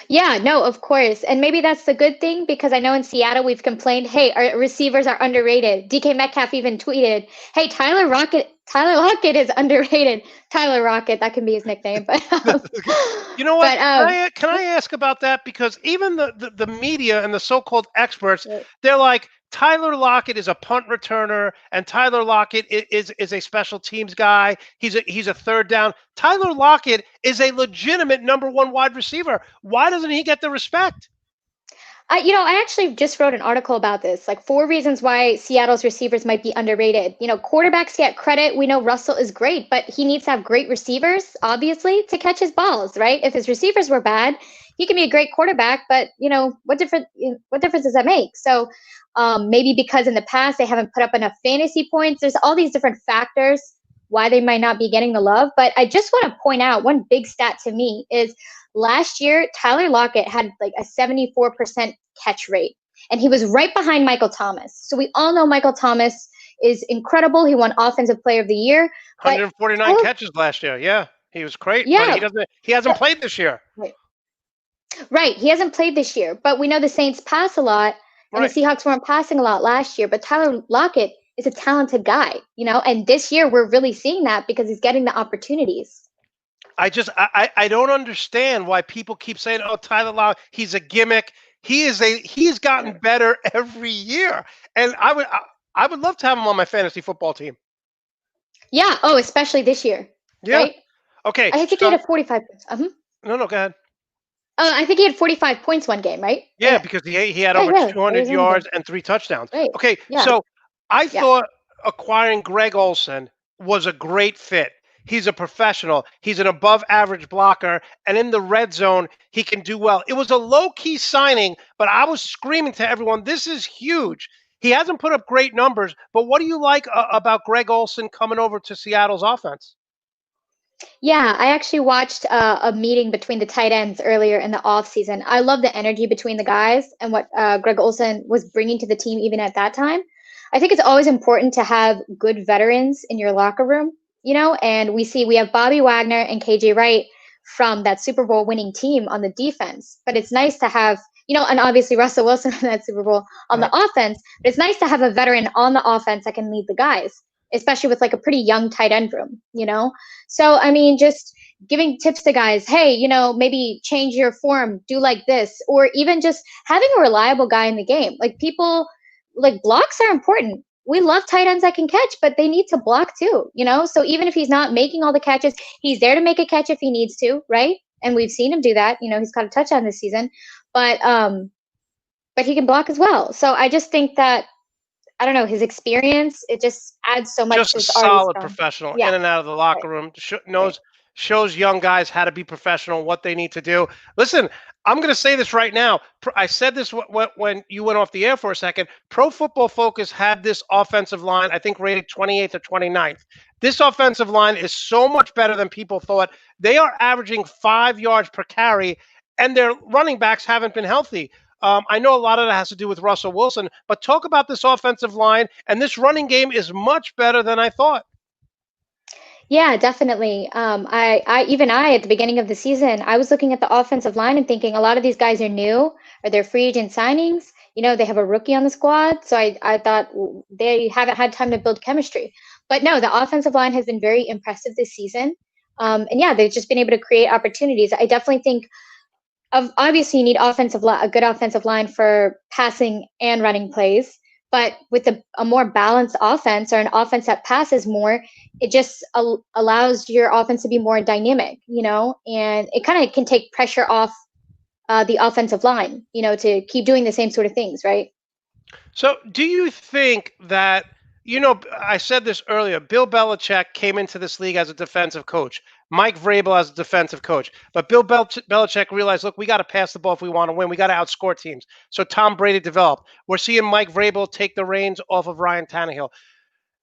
Yeah, no, of course. And maybe that's the good thing because I know in Seattle we've complained, hey, our receivers are underrated. DK Metcalf even tweeted, hey, Tyler Lockett is underrated. Tyler Rocket, that can be his nickname. But you know what? Can I ask about that? Because even the media and the so-called experts, they're like, Tyler Lockett is a punt returner, and Tyler Lockett is a special teams guy. He's a third down. Tyler Lockett is a legitimate number 1 wide receiver. Why doesn't he get the respect? I actually just wrote an article about this, like 4 reasons why Seattle's receivers might be underrated. Quarterbacks get credit. We know Russell is great, but he needs to have great receivers, obviously, to catch his balls, right? If his receivers were bad, he can be a great quarterback, but what difference does that make? So maybe because in the past they haven't put up enough fantasy points. There's all these different factors why they might not be getting the love. But I just want to point out one big stat to me is last year, Tyler Lockett had like a 74% catch rate, and he was right behind Michael Thomas. So we all know Michael Thomas is incredible. He won Offensive Player of the Year. 149 catches last year. Yeah, he was great. Yeah, but he hasn't played this year. Right. He hasn't played this year, but we know the Saints pass a lot, and the Seahawks weren't passing a lot last year. But Tyler Lockett is a talented guy, and this year we're really seeing that because he's getting the opportunities. I don't understand why people keep saying, "Oh, Tyler Lockett, he's a gimmick." He's gotten better every year, and I would love to have him on my fantasy football team. Yeah. Oh, especially this year. Yeah. Right? Okay. I think he had 45 points. No, go ahead. I think he had 45 points one game, right? Yeah, because he had over 200 yards and 3 touchdowns. Right. Okay, so I thought acquiring Greg Olsen was a great fit. He's a professional. He's an above-average blocker, and in the red zone, he can do well. It was a low-key signing, but I was screaming to everyone, this is huge. He hasn't put up great numbers, but what do you like about Greg Olsen coming over to Seattle's offense? Yeah, I actually watched a meeting between the tight ends earlier in the offseason. I love the energy between the guys and what Greg Olsen was bringing to the team even at that time. I think it's always important to have good veterans in your locker room. and we have Bobby Wagner and KJ Wright from that Super Bowl winning team on the defense. But it's nice to have, and obviously Russell Wilson in that Super Bowl on the offense. But it's nice to have a veteran on the offense that can lead the guys, especially with like a pretty young tight end room, So, I mean, just giving tips to guys, hey, maybe change your form, do like this, or even just having a reliable guy in the game. Like blocks are important. We love tight ends that can catch, but they need to block too, So even if he's not making all the catches, he's there to make a catch if he needs to, right? And we've seen him do that. He's caught a touchdown this season, but he can block as well. So I just think that, I don't know, his experience, it just adds so much. Just a solid professional in and out of the locker room. Shows young guys how to be professional, what they need to do. Listen, I'm going to say this right now. I said this when you went off the air for a second. Pro Football Focus had this offensive line, I think, rated 28th or 29th. This offensive line is so much better than people thought. They are averaging 5 yards per carry, and their running backs haven't been healthy. I know a lot of that has to do with Russell Wilson, but talk about this offensive line, and this running game is much better than I thought. Yeah, definitely. I at the beginning of the season, I was looking at the offensive line and thinking a lot of these guys are new or they're free agent signings. They have a rookie on the squad. So I thought they haven't had time to build chemistry. But no, the offensive line has been very impressive this season. And yeah, they've just been able to create opportunities. I definitely think obviously you need a good offensive line for passing and running plays. But with a more balanced offense or an offense that passes more, it just allows your offense to be more dynamic, and it kind of can take pressure off the offensive line, to keep doing the same sort of things, right? So do you think that, I said this earlier, Bill Belichick came into this league as a defensive coach, Mike Vrabel as a defensive coach, but Bill Belichick realized, look, we got to pass the ball if we want to win. We got to outscore teams. So Tom Brady developed. We're seeing Mike Vrabel take the reins off of Ryan Tannehill.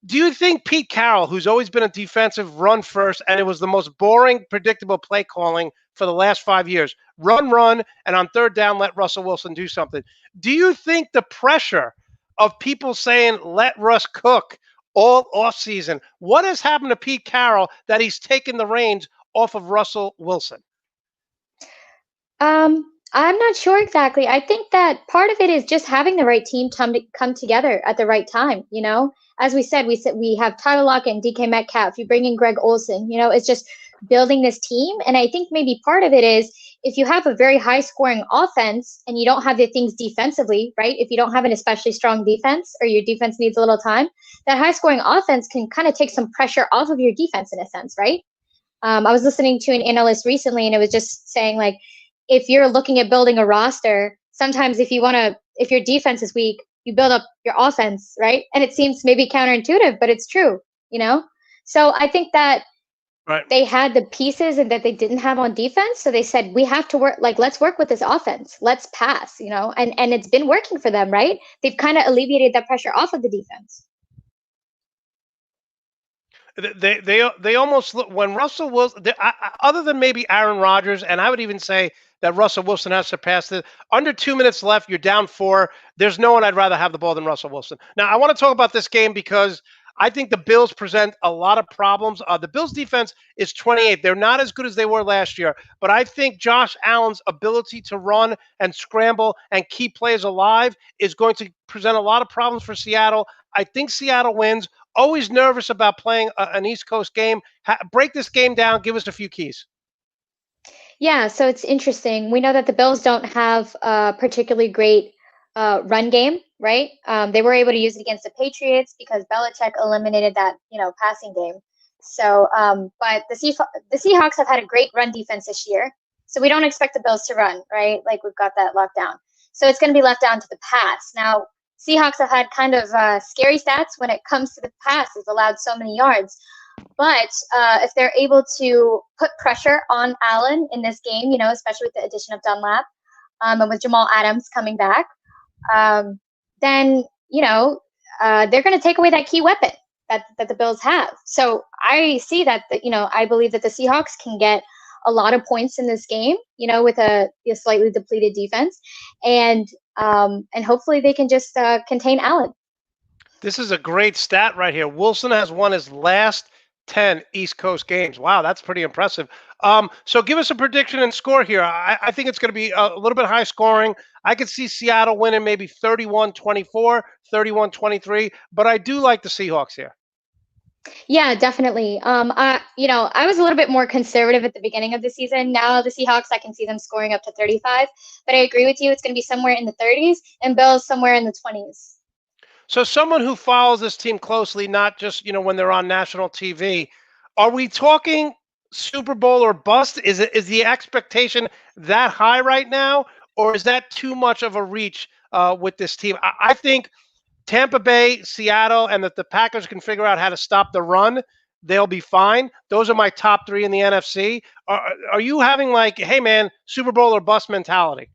Do you think Pete Carroll, who's always been a defensive run first, and it was the most boring, predictable play calling for the last 5 years, run, and on third down, let Russell Wilson do something. Do you think the pressure of people saying, let Russ cook all offseason, what has happened to Pete Carroll that he's taken the reins off of Russell Wilson? I'm not sure exactly. I think that part of it is just having the right team come together at the right time, As we said, we have Tyler Lockett and DK Metcalf. You bring in Greg Olsen, it's just building this team. And I think maybe part of it is if you have a very high scoring offense and you don't have the things defensively, right? If you don't have an especially strong defense or your defense needs a little time, that high scoring offense can kind of take some pressure off of your defense in a sense, right? I was listening to an analyst recently and it was just saying like, if you're looking at building a roster, sometimes if your defense is weak, you build up your offense, right? And it seems maybe counterintuitive, but it's true, So I think that they had the pieces and that they didn't have on defense. So they said, we have to work, let's work with this offense. Let's pass, and it's been working for them, right? They've kind of alleviated that pressure off of the defense. They almost look when Russell Wilson, other than maybe Aaron Rodgers, and I would even say that Russell Wilson has surpassed it. Under 2 minutes left, you're down 4. There's no one I'd rather have the ball than Russell Wilson. Now, I want to talk about this game because I think the Bills present a lot of problems. The Bills defense is 28th. They're not as good as they were last year, but I think Josh Allen's ability to run and scramble and keep plays alive is going to present a lot of problems for Seattle. I think Seattle wins. Always nervous about playing an East Coast game. Break this game down. Give us a few keys. Yeah, so it's interesting. We know that the Bills don't have a particularly great run game, right? They were able to use it against the Patriots because Belichick eliminated that, passing game. So, but the Seahawks have had a great run defense this year. So we don't expect the Bills to run, right? Like we've got that locked down. So it's going to be left down to the pass. Now, Seahawks have had kind of scary stats when it comes to the pass. It's allowed so many yards. But if they're able to put pressure on Allen in this game, especially with the addition of Dunlap and with Jamal Adams coming back, then, they're going to take away that key weapon that the Bills have. So I see that, I believe that the Seahawks can get a lot of points in this game, with a slightly depleted defense. And hopefully they can just contain Allen. This is a great stat right here. Wilson has won his last 10 East Coast games. Wow, that's pretty impressive. So give us a prediction and score here. I think it's going to be a little bit high scoring. I could see Seattle winning maybe 31-24, 31-23, but I do like the Seahawks here. Yeah, definitely. I was a little bit more conservative at the beginning of the season. Now the Seahawks, I can see them scoring up to 35, but I agree with you. It's going to be somewhere in the 30s, and Bills somewhere in the 20s. So someone who follows this team closely, not just, when they're on national TV, are we talking Super Bowl or bust? Is the expectation that high right now, or is that too much of a reach with this team? I think Tampa Bay, Seattle, and that the Packers can figure out how to stop the run, they'll be fine. Those are my top three in the NFC. Are you having like, hey man, Super Bowl or bust mentality?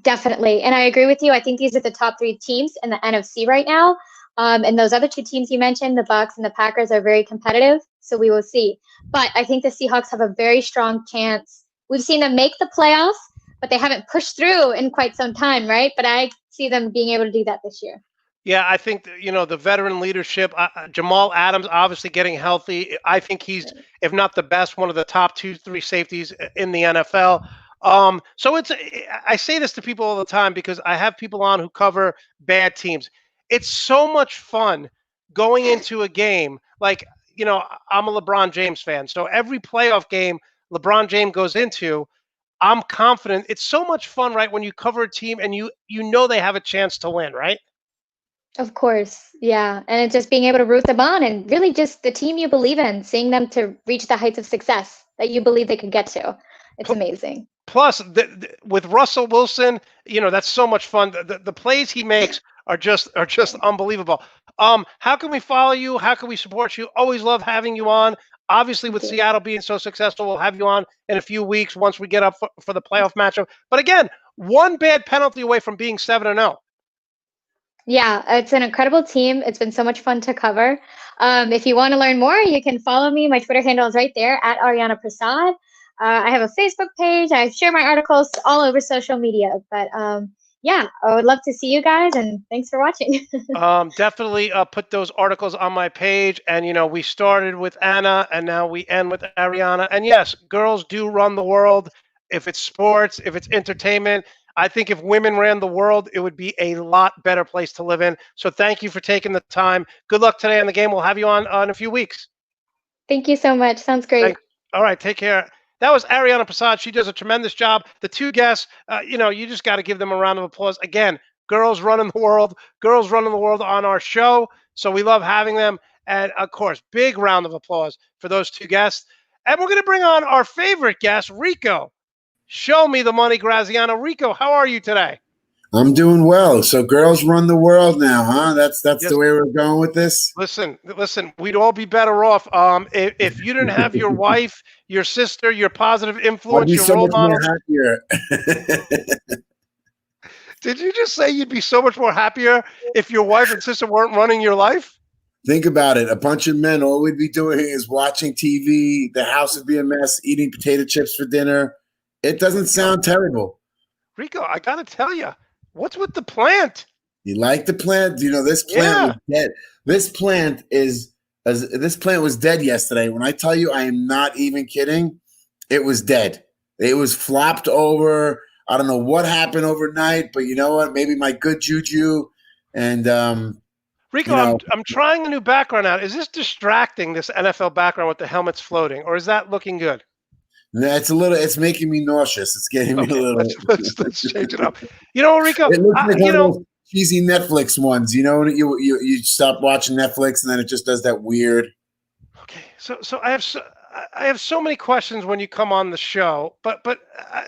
Definitely. And I agree with you. I think these are the top three teams in the NFC right now. And those other two teams you mentioned, the Bucks and the Packers, are very competitive. So we will see. But I think the Seahawks have a very strong chance. We've seen them make the playoffs, but they haven't pushed through in quite some time, right? But I see them being able to do that this year. Yeah, I think the veteran leadership. Jamal Adams obviously getting healthy. I think he's, if not the best, one of the top 2, 3 safeties in the NFL. So I say this to people all the time because I have people on who cover bad teams. It's so much fun going into a game. Like, I'm a LeBron James fan, so every playoff game LeBron James goes into, I'm confident. It's so much fun, right? When you cover a team and you know they have a chance to win, right? Of course. Yeah. And it's just being able to root them on and really just the team you believe in, seeing them to reach the heights of success that you believe they could get to. It's amazing. Plus, with Russell Wilson, that's so much fun. The plays he makes are just unbelievable. How can we follow you? How can we support you? Always love having you on. Obviously, with Seattle being so successful, we'll have you on in a few weeks once we get up for the playoff matchup. But again, one bad penalty away from being 7-0. Yeah, it's an incredible team. It's been so much fun to cover. If you want to learn more, you can follow me. My Twitter handle is right there at Ariana Prasad. I have a Facebook page. I share my articles all over social media. But yeah, I would love to see you guys, and thanks for watching. Definitely put those articles on my page. And, we started with Anna, and now we end with Ariana. And yes, girls do run the world. If it's sports, if it's entertainment, I think if women ran the world, it would be a lot better place to live in. So thank you for taking the time. Good luck today on the game. We'll have you on in a few weeks. Thank you so much. Sounds great. Thanks. All right, take care. That was Ariana Prasad. She does a tremendous job. The two guests, you just got to give them a round of applause. Again, girls running the world on our show. So we love having them. And of course, big round of applause for those two guests. And we're going to bring on our favorite guest, Rico. Show me the money, Graziano. Rico, how are you today? I'm doing well. So girls run the world now, huh? That's Yes. The way we're going with this? Listen, we'd all be better off if you didn't have your wife, your sister, your positive influence, I'd be your so role much model. more happier. Did you just say you'd be so much more happier if your wife and sister weren't running your life? Think about it. A bunch of men, all we'd be doing is watching TV. The house would be a mess, eating potato chips for dinner. It doesn't sound terrible. Rico, I got to tell you, what's with the plant? You like the plant? This plant was dead. This plant was dead yesterday. When I tell you I am not even kidding, it was dead. It was flopped over. I don't know what happened overnight, but you know what? Maybe my good juju and Rico, I'm trying a new background out. Is this distracting, this NFL background with the helmets floating, or is that looking good? It's making me nauseous. It's getting me a little. Let's change it up. Rico, it looks like one of those cheesy Netflix ones. You stop watching Netflix and then it just does that weird. Okay, so I have so many questions when you come on the show, but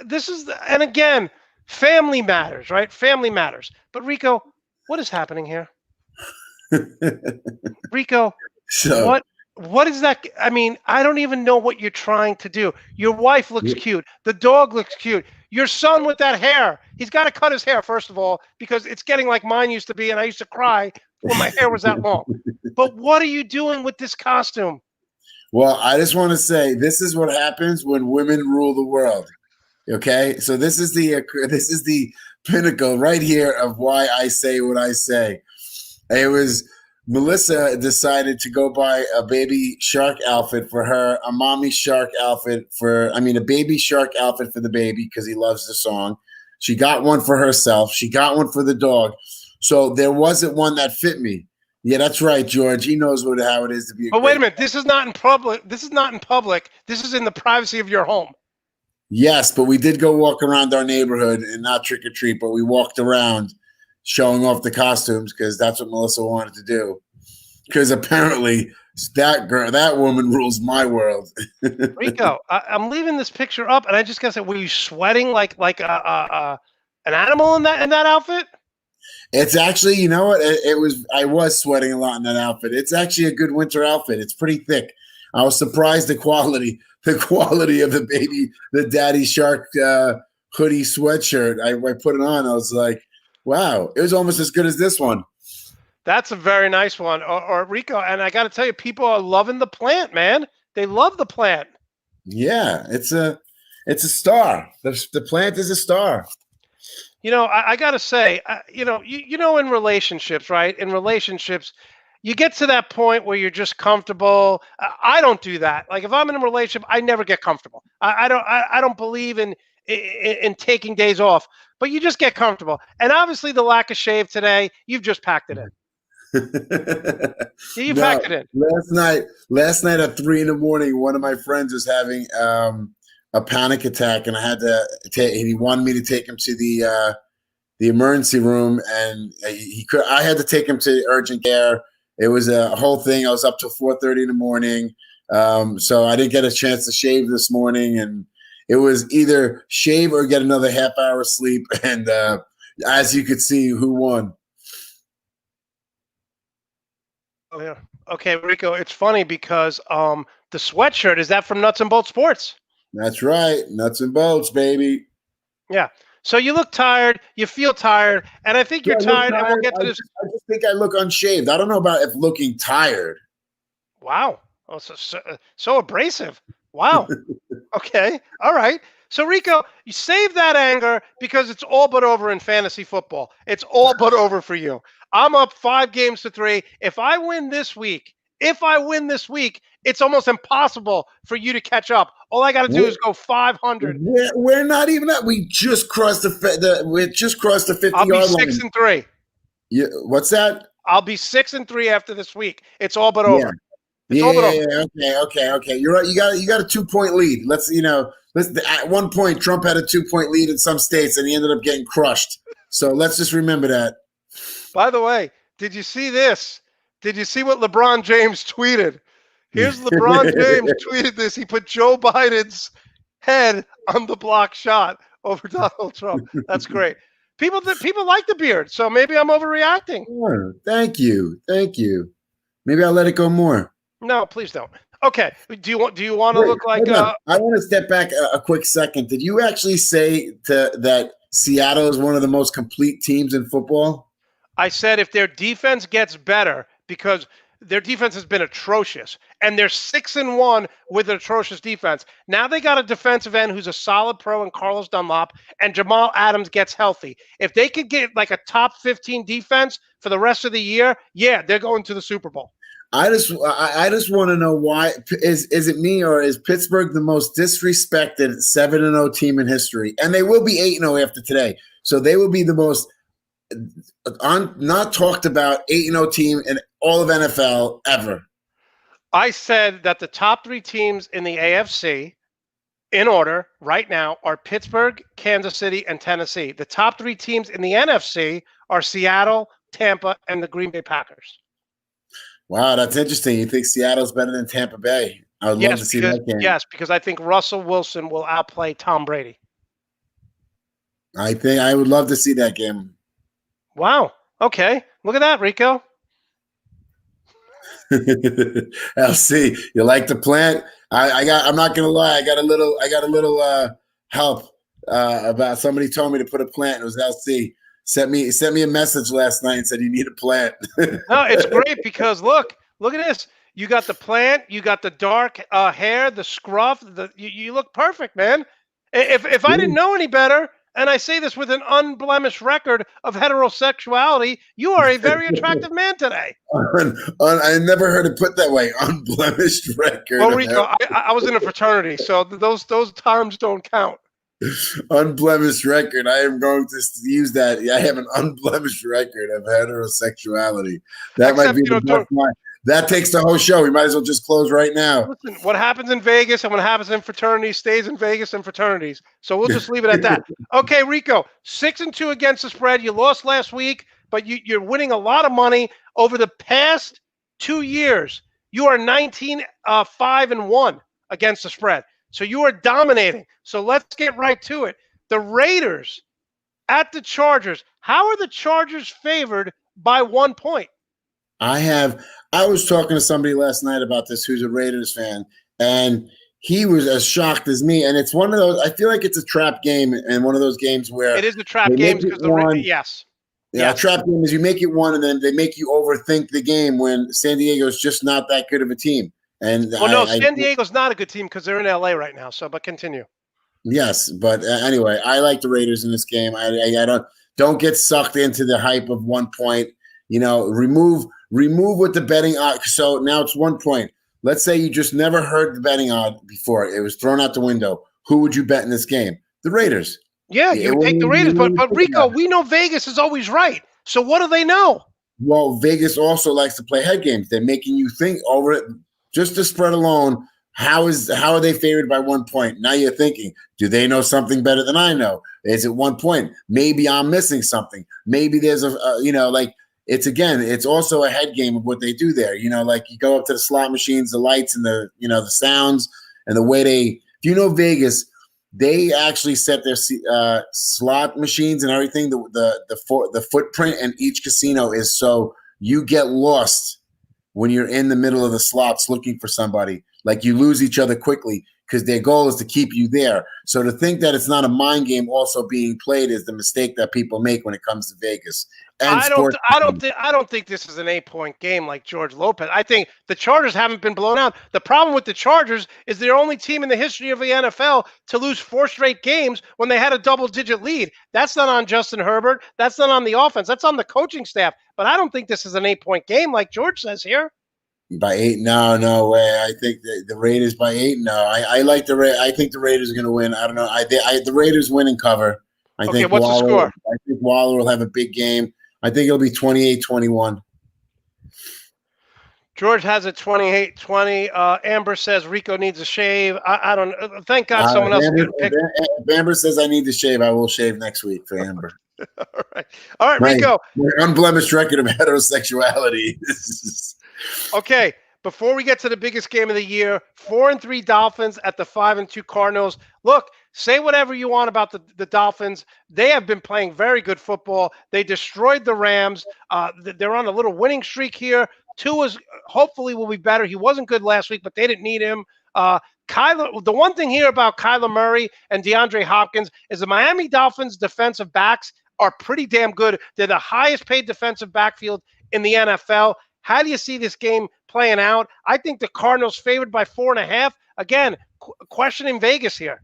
this is and again, family matters, right? Family matters. But Rico, what is happening here? Rico, so what is that? I mean, I don't even know what you're trying to do. Your wife looks cute. The dog looks cute. Your son with that hair. He's got to cut his hair, first of all, because it's getting like mine used to be, and I used to cry when my hair was that long. But what are you doing with this costume? Well, I just want to say this is what happens when women rule the world. Okay? So this is the pinnacle right here of why I say what I say. It was Melissa decided to go buy a baby shark outfit for her, a mommy shark outfit a baby shark outfit for the baby because he loves the song. She got one for herself. She got one for the dog. So there wasn't one that fit me. Yeah, that's right, George. He knows how it is to be. But wait a minute. This is not in public. This is not in public. This is in the privacy of your home. Yes, but we did go walk around our neighborhood and not trick or treat, but we walked around showing off the costumes because that's what Melissa wanted to do. Because apparently that woman rules my world. Rico, I'm leaving this picture up, and I just gotta say, were you sweating like an animal in that outfit? It's actually, you know what? I was sweating a lot in that outfit. It's actually a good winter outfit. It's pretty thick. I was surprised the quality of the daddy shark hoodie sweatshirt. I put it on. I was like, wow, it was almost as good as this one. That's a very nice one, or Rico. And I got to tell you, people are loving the plant, man. They love the plant. Yeah, it's a star. The plant is a star. You know, I got to say, in relationships, right? In relationships, you get to that point where you're just comfortable. I don't do that. Like if I'm in a relationship, I never get comfortable. I don't believe in taking days off, but you just get comfortable. And obviously, the lack of shave today, you've just packed it in. You packed it in. Last night at 3 a.m, one of my friends was having a panic attack, and I had to he wanted me to take him to the emergency room, and I had to take him to urgent care. It was a whole thing. I was up till 4:30 a.m, so I didn't get a chance to shave this morning, and it was either shave or get another half hour sleep. And as you could see, who won? Oh yeah. Okay, Rico. It's funny because the sweatshirt, is that from Nuts and Bolts Sports? That's right, Nuts and Bolts, baby. Yeah. So you look tired. You feel tired, and I think you're tired. And we'll get to this. I just think I look unshaved. I don't know about if looking tired. Wow. Oh, so abrasive. Wow. Okay. All right. So Rico, you save that anger because it's all but over in fantasy football. It's all but over for you. I'm up 5-3. If I win this week, it's almost impossible for you to catch up. All I got to do is go 500. We're not even that. We just crossed the 50-yard line. I'll be 6-3. Yeah, what's that? I'll be 6-3 after this week. It's all but over. Okay. You're right. You got a 2-point lead. At one point, Trump had a 2-point lead in some states, and he ended up getting crushed. So let's just remember that. By the way, did you see this? Did you see what LeBron James tweeted? Here's LeBron James tweeted this. He put Joe Biden's head on the block shot over Donald Trump. That's great. People like the beard, so maybe I'm overreacting. Sure. Thank you. Maybe I'll let it go more. No, please don't. Okay. Do you want to look like? I want to step back a quick second. Did you actually say that Seattle is one of the most complete teams in football? I said if their defense gets better, because their defense has been atrocious, and they're 6-1 with an atrocious defense. Now they got a defensive end who's a solid pro in Carlos Dunlap, and Jamal Adams gets healthy. If they could get like a top 15 defense for the rest of the year, yeah, they're going to the Super Bowl. I just want to know why is it me, or is Pittsburgh the most disrespected 7-0 team in history? And they will be 8-0 after today, so they will be the most not talked about 8-0 team in all of NFL ever. I said that the top 3 teams in the AFC, in order right now, are Pittsburgh, Kansas City, and Tennessee. The top 3 teams in the NFC are Seattle, Tampa, and the Green Bay Packers. Wow, that's interesting. You think Seattle's better than Tampa Bay? I would love to see that game. Yes, because I think Russell Wilson will outplay Tom Brady. I think I would love to see that game. Wow. Okay. Look at that, Rico. LC, you like the plant? I'm not gonna lie. I got a little help about somebody told me to put a plant. It was LC. Sent me a message last night and said you need a plant. No, it's great because look at this. You got the plant, you got the dark hair, the scruff. You look perfect, man. If I didn't know any better, and I say this with an unblemished record of heterosexuality, you are a very attractive man today. I never heard it put that way. Unblemished record. Well, Rico, I was in a fraternity, so those terms don't count. Unblemished record. I am going to use that. I have an unblemished record of heterosexuality. That might be the best line. That takes the whole show. We might as well just close right now. Listen, what happens in Vegas and what happens in fraternities stays in Vegas and fraternities. So we'll just leave it at that. Okay, Rico, 6-2 against the spread. You lost last week, but you're winning a lot of money over the past 2 years. You are 19-5-1 against the spread. So you are dominating. So let's get right to it. The Raiders at the Chargers. How are the Chargers favored by 1 point? I was talking to somebody last night about this who's a Raiders fan, and he was as shocked as me. And it's one of those, I feel like it's a trap game, and one of those games where it is a trap game because yes. Yeah, a trap game is you make it one, and then they make you overthink the game when San Diego's just not that good of a team. And San Diego's not a good team because they're in LA right now. So, but continue. Yes, but anyway, I like the Raiders in this game. I don't get sucked into the hype of 1 point. Remove what the betting odd. So now it's 1 point. Let's say you just never heard the betting odd before. It was thrown out the window. Who would you bet in this game? The Raiders. Yeah, you take the Raiders. But Rico, we know Vegas is always right. So what do they know? Well, Vegas also likes to play head games. They're making you think over it. Just the spread alone, how are they favored by 1 point? Now you're thinking, do they know something better than I know? Is it 1 point? Maybe I'm missing something. Maybe there's it's also a head game of what they do there. You go up to the slot machines, the lights and the sounds and the way Vegas, they actually set their slot machines and everything. The footprint in each casino is so you get lost when you're in the middle of the slots looking for somebody. Like you lose each other quickly because their goal is to keep you there. So to think that it's not a mind game also being played is the mistake that people make when it comes to Vegas. And I don't think this is an 8-point game like George Lopez. I think the Chargers haven't been blown out. The problem with the Chargers is they're only team in the history of the NFL to lose 4 straight games when they had a double-digit lead. That's not on Justin Herbert. That's not on the offense. That's on the coaching staff. But I don't think this is an 8-point game like George says here. By 8? No way. I think the Raiders by 8. No, I like I think the Raiders are going to win. I don't know. The Raiders win and cover. Okay, what's the score? I think Waller will have a big game. I think it'll be 28-21. George has it 28-20. Amber says Rico needs a shave. I don't. Thank God someone else can pick. If Amber says I need to shave, I will shave next week for Amber. All right, Rico. My unblemished record of heterosexuality. Okay, before we get to the biggest game of the year, 4-3 Dolphins at the 5-2 Cardinals. Look, say whatever you want about the Dolphins. They have been playing very good football. They destroyed the Rams. They're on a little winning streak here. Tua's hopefully will be better. He wasn't good last week, but they didn't need him. The one thing here about Kyler Murray and DeAndre Hopkins is the Miami Dolphins defensive backs are pretty damn good. They're the highest paid defensive backfield in the NFL. How do you see this game playing out? I think the Cardinals favored by 4.5. Again, questioning Vegas here.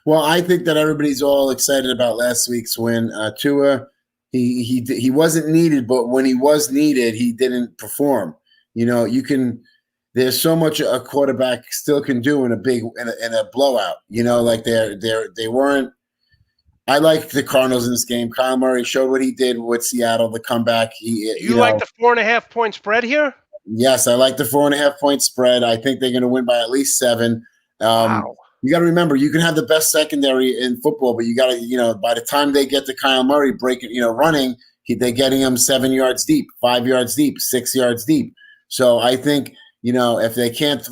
Well, I think that everybody's all excited about last week's win. Tua, he wasn't needed, but when he was needed, he didn't perform. There's so much a quarterback still can do in a blowout. They weren't. I like the Cardinals in this game. Kyle Murray showed what he did with Seattle, the comeback. You like the 4.5 point spread here? Yes, I like the 4.5 point spread. I think they're going to win by at least 7. Wow. You got to remember, you can have the best secondary in football, but you got to, by the time they get to Kyle Murray running, they're getting him 7 yards deep, 5 yards deep, 6 yards deep. So I think, if he can't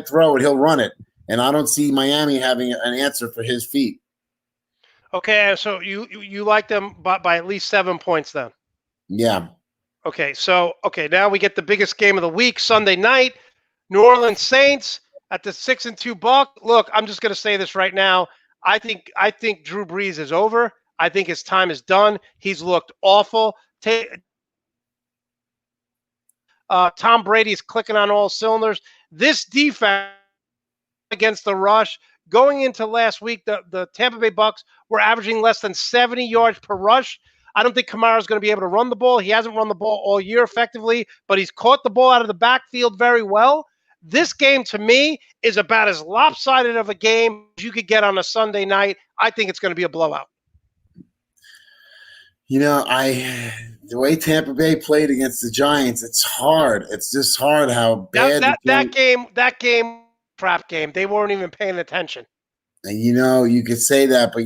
throw it, he'll run it. And I don't see Miami having an answer for his feet. Okay, so you like them by at least 7 points then? Yeah. Okay, now we get the biggest game of the week, Sunday night, New Orleans Saints at the 6-2 Buck. Look, I'm just going to say this right now. I think Drew Brees is over. I think his time is done. He's looked awful. Tom Brady is clicking on all cylinders. This defense against the rush. Going into last week, the Tampa Bay Bucks were averaging less than 70 yards per rush. I don't think Kamara's going to be able to run the ball. He hasn't run the ball all year effectively, but he's caught the ball out of the backfield very well. This game, to me, is about as lopsided of a game as you could get on a Sunday night. I think it's going to be a blowout. The way Tampa Bay played against the Giants, it's hard. It's just hard how bad that game, crap game. They weren't even paying attention. And you could say that, but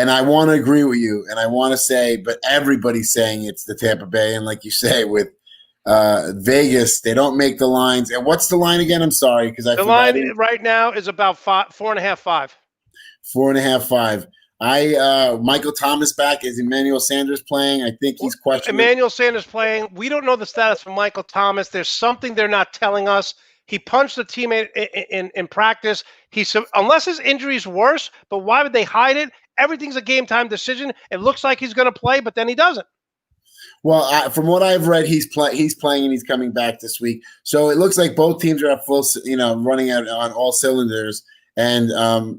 I want to agree with you, and I want to say, but everybody's saying it's the Tampa Bay, and like you say with Vegas, they don't make the lines. And what's the line again? I'm sorry, because the line right now is about 4.5, 5. 4.5, 5. Michael Thomas back. Is Emmanuel Sanders playing? I think he's questionable. Emmanuel Sanders playing. We don't know the status of Michael Thomas. There's something they're not telling us. He punched a teammate in practice. Unless his injury is worse, but why would they hide it? Everything's a game time decision. It looks like he's going to play, but then he doesn't. Well, from what I've read, he's playing and he's coming back this week. So it looks like both teams are at full, running out on all cylinders. And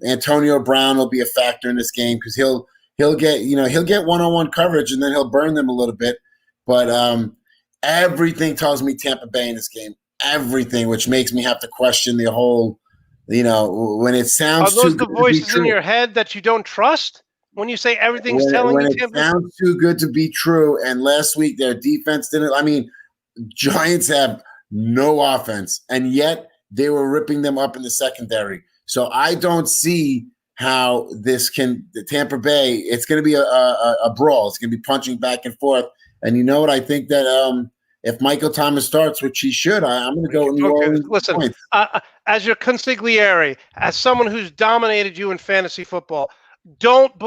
Antonio Brown will be a factor in this game because he'll get one-on-one coverage and then he'll burn them a little bit. But everything tells me Tampa Bay in this game. Everything, which makes me have to question the whole. When it sounds. Are those the voices in your head that you don't trust? When you say everything's telling you Tampa Bay? It sounds too good to be true. And last week their defense didn't. I mean, Giants have no offense, and yet they were ripping them up in the secondary. So I don't see how the Tampa Bay, it's going to be a brawl. It's going to be punching back and forth. And you know what? I think that if Michael Thomas starts, which he should, I'm going to go with New Orleans. Listen, as your consigliere, as someone who's dominated you in fantasy football, don't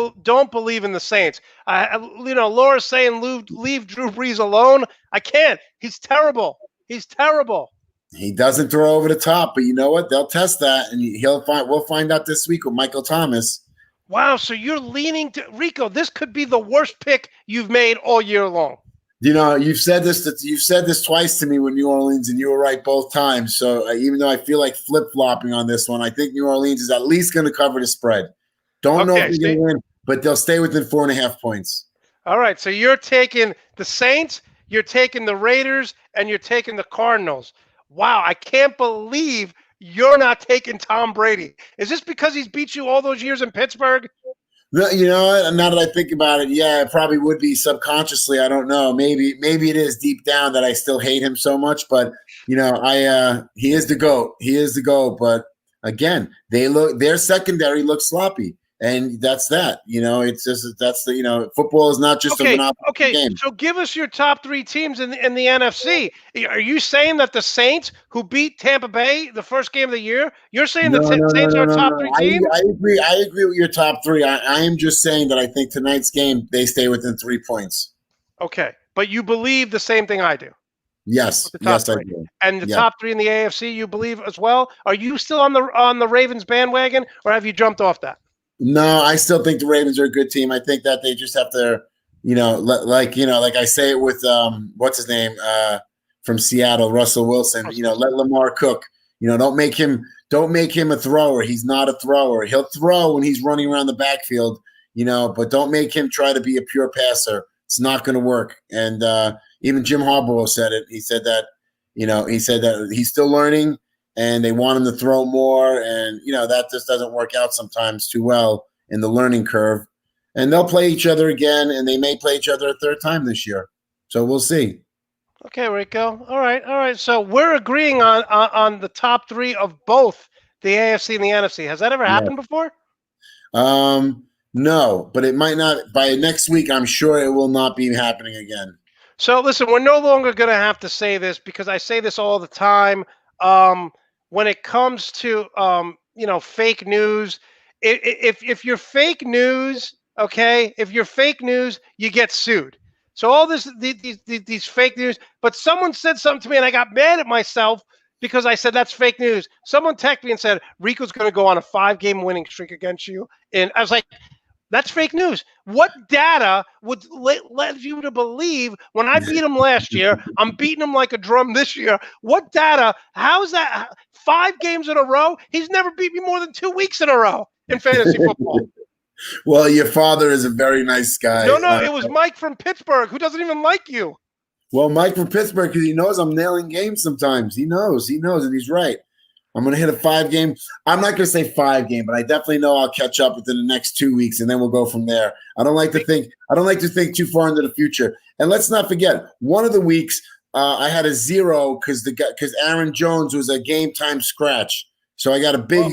believe in the Saints. Laura's saying leave Drew Brees alone. I can't. He's terrible. He's terrible. He doesn't throw over the top, but you know what? They'll test that, and we'll find out this week with Michael Thomas. Wow, so you're leaning to Rico. This could be the worst pick you've made all year long. You've said this twice to me with New Orleans, and you were right both times. So even though I feel like flip-flopping on this one, I think New Orleans is at least going to cover the spread. Don't know if they're going to win, but they'll stay within 4.5 points. All right, so you're taking the Saints, you're taking the Raiders, and you're taking the Cardinals. Wow, I can't believe you're not taking Tom Brady. Is this because he's beat you all those years in Pittsburgh? No, you know what? Now that I think about it, yeah, it probably would be subconsciously. I don't know. Maybe it is deep down that I still hate him so much. But he is the GOAT. He is the GOAT. But again, their secondary looks sloppy. And that's that. It's just football is not just a monopoly game. So give us your top three teams in the NFC. Are you saying that the Saints, who beat Tampa Bay the first game of the year, you're saying the Saints are a top three team? I agree. I agree with your top three. I am just saying that I think tonight's game they stay within 3 points. Okay, but you believe the same thing I do. Yes, I do. And the top three in the AFC, you believe as well. Are you still on the Ravens bandwagon, or have you jumped off that? No, I still think the Ravens are a good team. I think that they just have to, like I say it with what's his name from Seattle, Russell Wilson. Let Lamar cook. Don't make him a thrower. He's not a thrower. He'll throw when he's running around the backfield. But don't make him try to be a pure passer. It's not going to work. And even Jim Harbaugh said it. He said that he's still learning. And they want him to throw more, and that just doesn't work out sometimes too well in the learning curve. And they'll play each other again, and they may play each other a third time this year. So we'll see. Okay, Rico. All right. So we're agreeing on the top three of both the AFC and the NFC. Has that ever happened before? No, but it might not. By next week, I'm sure it will not be happening again. So listen, we're no longer going to have to say this because I say this all the time. When it comes to fake news, if you're fake news, okay, if you're fake news, you get sued. So all these fake news, but someone said something to me and I got mad at myself because I said that's fake news. Someone texted me and said Rico's going to go on a 5-game winning streak against you, and I was like, That's fake news. What data would let you to believe when I beat him last year, I'm beating him like a drum this year? What data? How's that? 5 games in a row? He's never beat me more than 2 weeks in a row in fantasy football. Well, your father is a very nice guy. No, it was Mike from Pittsburgh who doesn't even like you. Well, Mike from Pittsburgh, because he knows I'm nailing games sometimes. He knows, and he's right. I'm going to hit a 5-game. I'm not going to say 5-game, but I definitely know I'll catch up within the next 2 weeks, and then we'll go from there. I don't like to think too far into the future. And let's not forget, one of the weeks I had a 0 because Aaron Jones was a game time scratch, so I got a big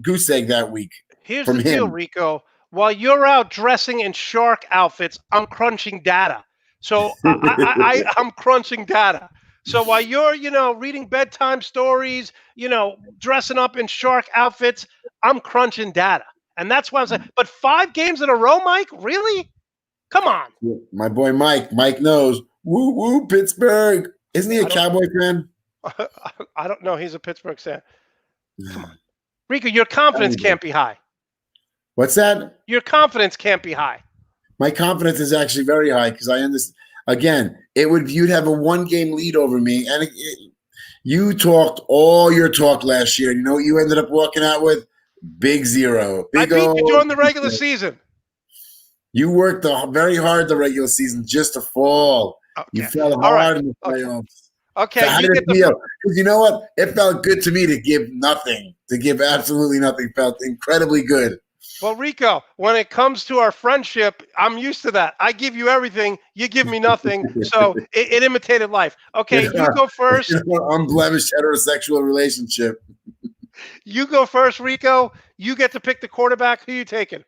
goose egg that week. Here's the deal, Rico. While you're out dressing in shark outfits, I'm crunching data. So I'm crunching data. So while you're, reading bedtime stories, dressing up in shark outfits, I'm crunching data. And that's why I'm saying, but 5 games in a row, Mike? Really? Come on. My boy Mike. Mike knows. Woo, woo, Pittsburgh. Isn't he a Cowboy fan? I don't know. He's a Pittsburgh fan. Come on. Rico, your confidence can't be high. What's that? Your confidence can't be high. My confidence is actually very high because I understand. Again, you'd have a 1-game lead over me, and you talked all your talk last year. You know what you ended up walking out with? Big 0. I beat you during the regular season. You worked very hard the regular season just to fall. Okay. You fell hard in the playoffs. Okay. So how did it feel? Because you know what? It felt good to me to give nothing, to give absolutely nothing. Felt incredibly good. Well, Rico, when it comes to our friendship, I'm used to that. I give you everything, you give me nothing. So it imitated life. Okay, you go first. Unblemished heterosexual relationship. You go first, Rico. You get to pick the quarterback. Who you taking?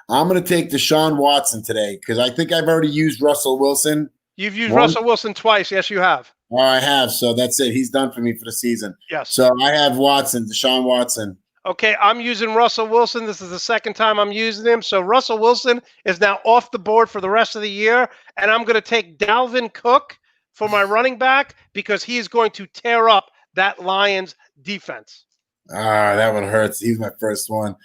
I'm going to take Deshaun Watson today because I think I've already used Russell Wilson. You've used Russell Wilson twice. Yes, you have. Oh, I have. So that's it. He's done for me for the season. Yes. So I have Deshaun Watson. Okay, I'm using Russell Wilson. This is the second time I'm using him. So Russell Wilson is now off the board for the rest of the year. And I'm going to take Dalvin Cook for my running back because he is going to tear up that Lions defense. That one hurts. He's my first one.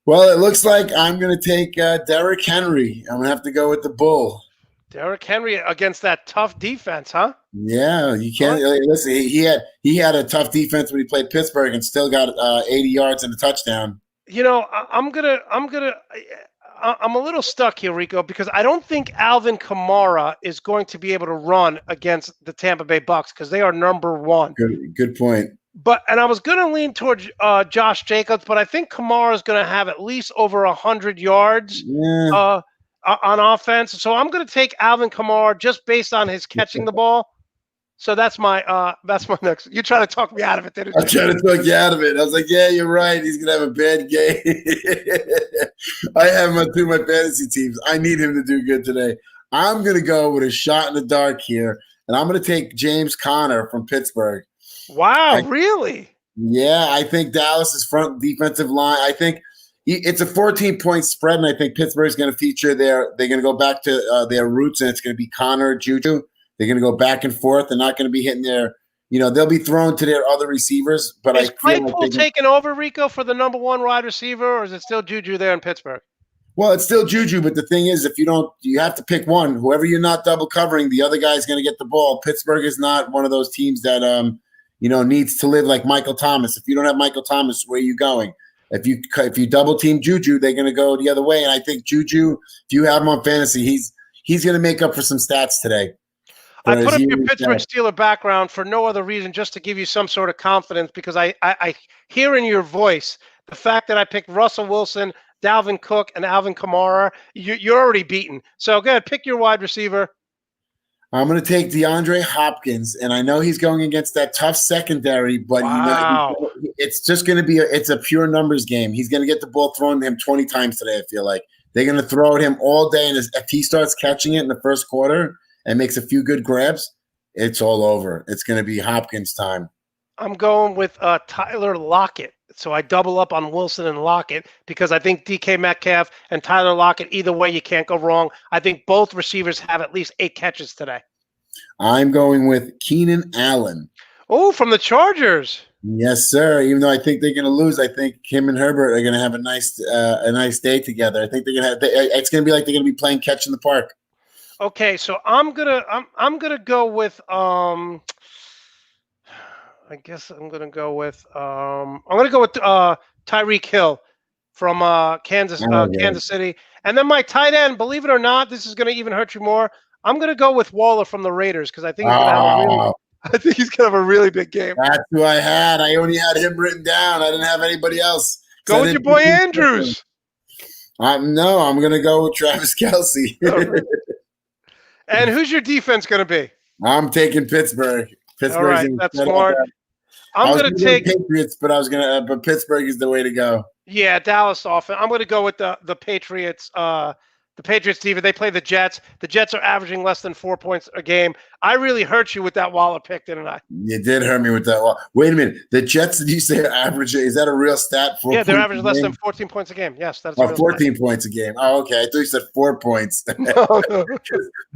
Well, it looks like I'm going to take Derrick Henry. I'm going to have to go with the Bull. Derrick Henry against that tough defense, huh? Yeah, you can't listen. He had a tough defense when he played Pittsburgh and still got 80 yards and a touchdown. I'm a little stuck here, Rico, because I don't think Alvin Kamara is going to be able to run against the Tampa Bay Bucks because they are number 1. Good point. And I was going to lean towards Josh Jacobs, but I think Kamara is going to have at least over 100 yards. Yeah. On offense. So I'm going to take Alvin Kamara just based on his catching the ball. So that's my next. You try to talk me out of it, didn't you? I tried to talk you out of it. I was like, yeah, you're right. He's going to have a bad game. I have him on 2 of my fantasy teams. I need him to do good today. I'm going to go with a shot in the dark here, and I'm going to take James Conner from Pittsburgh. Wow, really? Yeah, I think Dallas's front defensive line, I think it's a 14-point spread, and I think Pittsburgh's going to feature they're going to go back to their roots, and it's going to be Connor, Juju. They're going to go back and forth. They're not going to be hitting they'll be thrown to their other receivers. But is Claypool taking over, Rico, for the number 1 wide receiver, or is it still Juju there in Pittsburgh? Well, it's still Juju, but the thing is, you have to pick one. Whoever you're not double covering, the other guy's going to get the ball. Pittsburgh is not one of those teams that needs to live like Michael Thomas. If you don't have Michael Thomas, where are you going? If you double team Juju, they're going to go the other way. And I think Juju, if you have him on fantasy, he's going to make up for some stats today. I put up your Pittsburgh Steeler background for no other reason, just to give you some sort of confidence, because I hear in your voice the fact that I picked Russell Wilson, Dalvin Cook, and Alvin Kamara. You're already beaten. So go ahead, pick your wide receiver. I'm going to take DeAndre Hopkins, and I know he's going against that tough secondary, but it's just going to be it's a pure numbers game. He's going to get the ball thrown to him 20 times today, I feel like. They're going to throw at him all day, and if he starts catching it in the first quarter and makes a few good grabs, it's all over. It's going to be Hopkins time. I'm going with Tyler Lockett. So I double up on Wilson and Lockett because I think DK Metcalf and Tyler Lockett, either way, you can't go wrong. I think both receivers have at least 8 catches today. I'm going with Keenan Allen. Oh, from the Chargers. Yes, sir. Even though I think they're going to lose, I think him and Herbert are going to have a nice day together. I think they're going to have. It's going to be like they're going to be playing catch in the park. Okay, so I'm gonna go with I guess I'm gonna go with Tyreek Hill from Okay. Kansas City, and then my tight end. Believe it or not, this is gonna even hurt you more. I'm gonna go with Waller from the Raiders because I think he's gonna have a really Oh, I think he's gonna have a really big game. that's who I had. I only had him written down. I didn't have anybody else. Go So I with your didn't boy think he was him. Andrews. No, I'm going to go with Travis Kelsey. And who's your defense gonna be? I'm taking Pittsburgh. All Pittsburgh's right, going to that's shut out smart. that. I I'm was gonna going to go take Patriots, but but Pittsburgh is the way to go. Yeah, Dallas offense. I'm going to go with the Patriots. The Patriots defense. They play the Jets. The Jets are averaging less than 4 points a game. I really hurt you with that Waller pick, didn't I? You did hurt me with that. Well, wait a minute. The Jets, did you say are average? Is that a real stat? Yeah, they're 4 points a averaging less than game? 14 points a game. Yes, that's a Oh, real 14 points a game. Oh, okay. I thought you said 4 points. stat. No, no.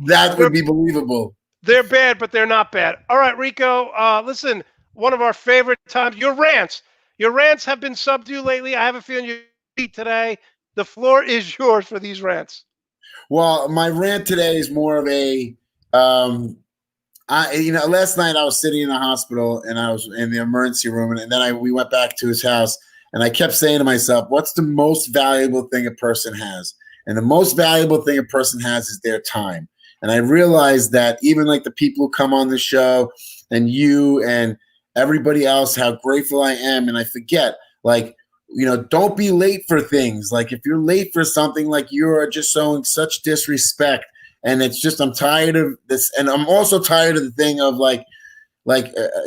That would be believable. They're bad, but they're not bad. All right, Rico. Listen, one of our favorite times. Your rants. Your rants have been subdued lately. I have a feeling you beat today. The floor is yours for these rants. Well, my rant today is more of a last night I was sitting in the hospital and I was in the emergency room, and then we went back to his house, and I kept saying to myself, what's the most valuable thing a person has? And the most valuable thing a person has is their time. And I realized that even like the people who come on the show and you and everybody else, how grateful I am. And I forget, like, don't be late for things. Like if you're late for something, like you are just showing such disrespect. And it's just, I'm tired of this. And I'm also tired of the thing of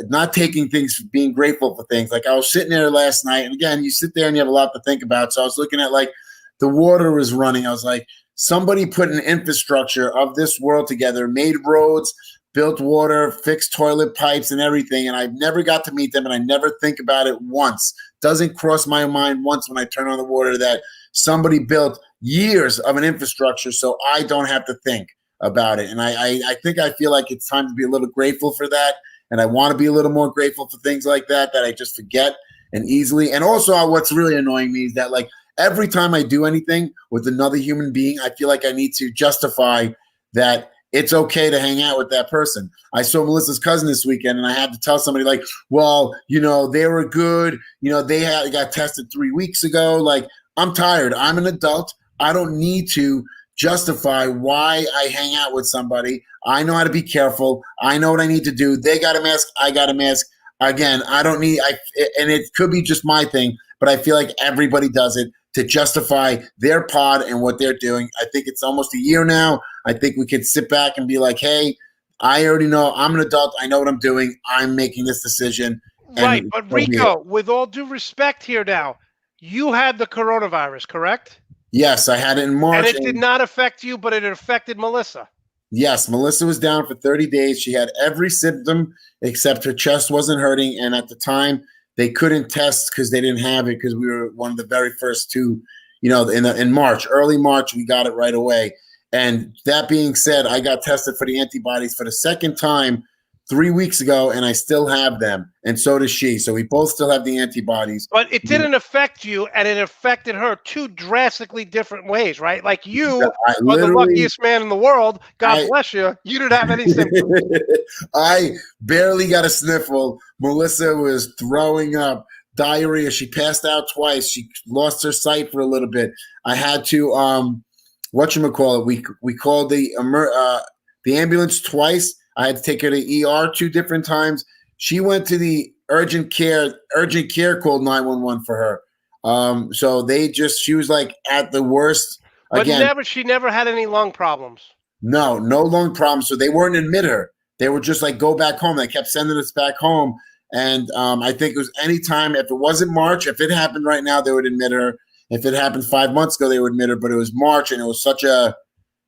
not taking things, being grateful for things. Like I was sitting there last night, and again, you sit there and you have a lot to think about. So I was looking at like the water was running. I was like, somebody put an infrastructure of this world together, made roads, built water, fixed toilet pipes and everything. And I never got to meet them, and I never think about it once. Doesn't cross my mind once when I turn on the water that somebody built years of an infrastructure so I don't have to think about it. And I think I feel like it's time to be a little grateful for that. And I want to be a little more grateful for things like that I just forget and easily. And also what's really annoying me is that like every time I do anything with another human being, I feel like I need to justify that it's okay to hang out with that person. I saw Melissa's cousin this weekend, and I had to tell somebody like, well, they were good. They got tested 3 weeks ago. Like, I'm tired. I'm an adult. I don't need to justify why I hang out with somebody. I know how to be careful. I know what I need to do. They got a mask. I got a mask. Again, I don't need, and it could be just my thing, but I feel like everybody does it to justify their pod and what they're doing. I think it's almost a year now. I think we could sit back and be like, hey, I already know. I'm an adult. I know what I'm doing. I'm making this decision. Right, but Rico, with all due respect here now, you had the coronavirus, correct? Yes, I had it in March. And it did not affect you, but it affected Melissa. Yes, Melissa was down for 30 days. She had every symptom except her chest wasn't hurting. And at the time, they couldn't test because they didn't have it because we were one of the very first two, in March, early March, we got it right away. And that being said, I got tested for the antibodies for the second time 3 weeks ago, and I still have them. And so does she. So we both still have the antibodies. But it didn't affect you, and it affected her two drastically different ways, right? Like you are the luckiest man in the world. God bless you. You didn't have any symptoms. I barely got a sniffle. Melissa was throwing up, diarrhea. She passed out twice. She lost her sight for a little bit. I had to whatchamacallit, we called the ambulance twice. I had to take her to ER 2 different times. She went to the urgent care called 911 for her. So she was like at the worst. But she never had any lung problems. No lung problems. So they weren't admit her. They were just like, go back home. They kept sending us back home. And I think it was any time, if it wasn't March, if it happened right now, they would admit her. If it happened 5 months ago, they would admit her. But it was March, and it was such a,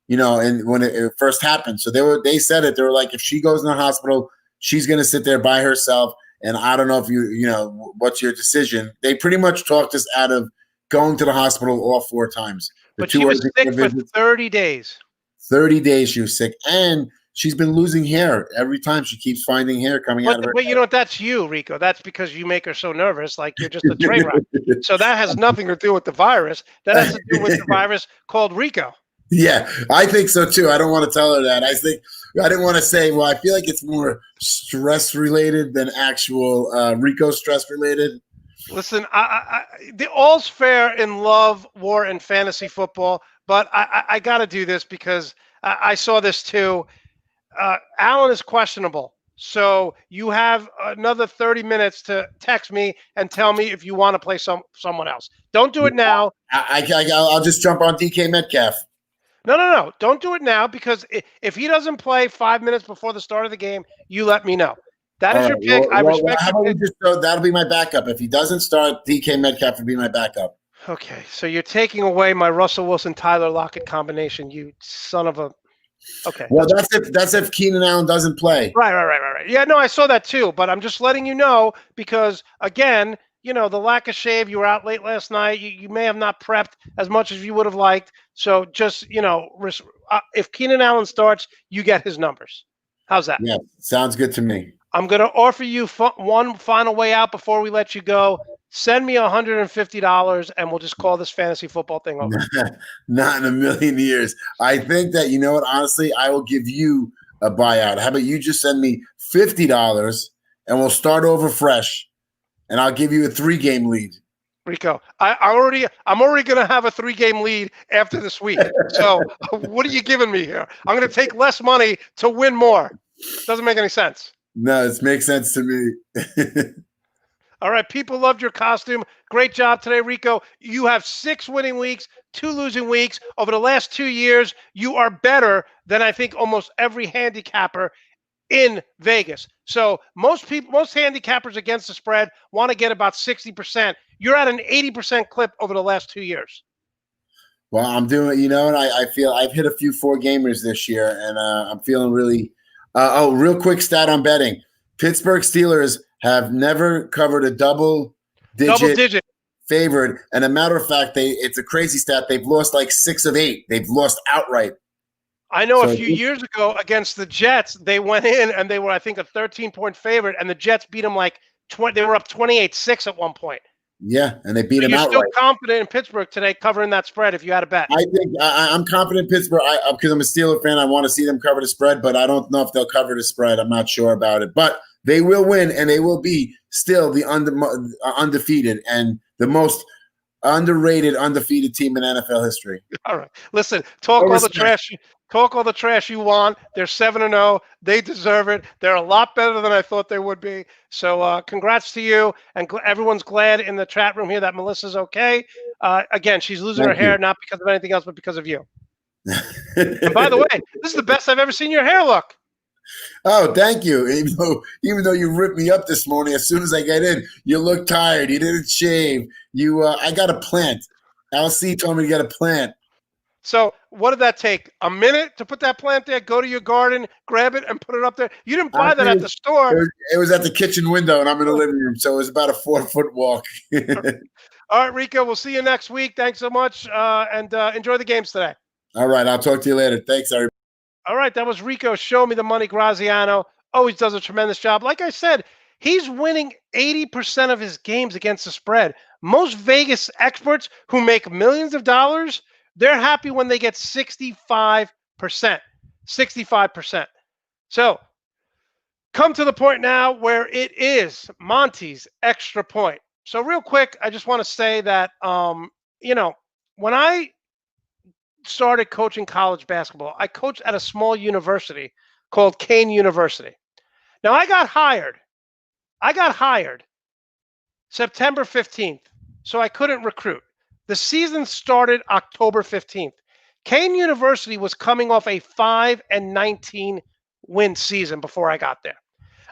and when it first happened. So they said it. They were like, if she goes in the hospital, she's going to sit there by herself. And I don't know if what's your decision? They pretty much talked us out of going to the hospital all 4 times. But she was sick for 30 days. 30 days she was sick. And she's been losing hair every time. She keeps finding hair coming out of her. But you know what? That's you, Rico. That's because you make her so nervous, like you're just a train wreck. So that has nothing to do with the virus. That has to do with the virus called Rico. Yeah, I think so too. I don't want to tell her that. I didn't want to say. Well, I feel like it's more stress related than actual Rico stress related. Listen, the all's fair in love, war, and fantasy football, but I got to do this because I saw this too. Allen is questionable, so you have another 30 minutes to text me and tell me if you want to play someone else. Don't do it now. I'll just jump on DK Metcalf. No. Don't do it now because if he doesn't play 5 minutes before the start of the game, you let me know. That is your pick. I respect how about we just that'll be my backup. If he doesn't start, DK Metcalf will be my backup. Okay, so you're taking away my Russell Wilson Tyler Lockett combination, you son of a. Okay. Well, that's if Keenan Allen doesn't play. Right. Yeah, no, I saw that too, but I'm just letting you know because again, the lack of shave. You were out late last night. You may have not prepped as much as you would have liked. So just if Keenan Allen starts, you get his numbers. How's that? Yeah, sounds good to me. I'm going to offer you one final way out before we let you go. Send me $150 and we'll just call this fantasy football thing over. Not in a million years. I think that, you know what, honestly, I will give you a buyout. How about you just send me $50 and we'll start over fresh and I'll give you a 3-game lead. Rico, I'm already going to have a 3-game lead after this week. So what are you giving me here? I'm going to take less money to win more. Doesn't make any sense. No, it makes sense to me. All right, people loved your costume. Great job today, Rico. You have 6 winning weeks, 2 losing weeks. Over the last 2 years, you are better than I think almost every handicapper in Vegas. So most handicappers against the spread want to get about 60%. You're at an 80% clip over the last 2 years. Well, I'm doing, and I feel I've hit a few 4-gamers this year, and I'm feeling really. Real quick stat on betting: Pittsburgh Steelers have never covered a double digit favorite, and a matter of fact, it's a crazy stat. They've lost like 6 of 8. They've lost outright. I know a few years ago against the Jets, they went in and they were, I think, a 13-point favorite, and the Jets beat them like 20. They were up 28-6 at one point. Yeah, and they beat them outright. You're still confident in Pittsburgh today covering that spread if you had a bet? I think I'm confident in Pittsburgh because I'm a Steelers fan. I want to see them cover the spread, but I don't know if they'll cover the spread. I'm not sure about it. But they will win, and they will be still the undefeated and the most underrated, undefeated team in NFL history. All right. Listen, talk all the trash you want. They're 7-0. They deserve it. They're a lot better than I thought they would be. So congrats to you. And everyone's glad in the chat room here that Melissa's okay. Again, she's losing her hair not because of anything else, but because of you. And by the way, this is the best I've ever seen your hair look. Oh, thank you. Even though you ripped me up this morning, as soon as I get in, you look tired. You didn't shave. I got a plant. LC told me to get a plant. So what did that take? A minute to put that plant there? Go to your garden, grab it, and put it up there? You didn't buy that at the store. It was at the kitchen window, and I'm in the living room, so it was about a 4-foot walk. All right, Rico, we'll see you next week. Thanks so much, and enjoy the games today. All right, I'll talk to you later. Thanks, everybody. All right, that was Rico. Show me the money. Graziano always does a tremendous job. Like I said, he's winning 80% of his games against the spread. Most Vegas experts who make millions of dollars, they're happy when they get 65%. 65%. So come to the point now where it is Monte's extra point. So real quick, I just want to say that, when I started coaching college basketball, I coached at a small university called Kane University. Now, I got hired September 15th, so I couldn't recruit. The season started October 15th. Kane University was coming off a 5-19 win season before I got there.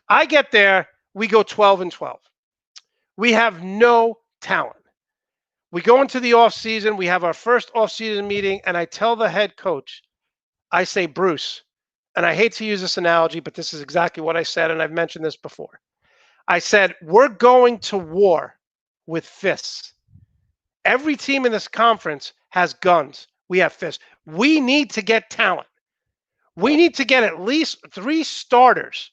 I get there, we go 12-12. We have no talent. We go into the offseason. We have our first offseason meeting, and I tell the head coach, I say, Bruce, and I hate to use this analogy, but this is exactly what I said, and I've mentioned this before. I said, we're going to war with fists. Every team in this conference has guns. We have fists. We need to get talent. We need to get at least 3 starters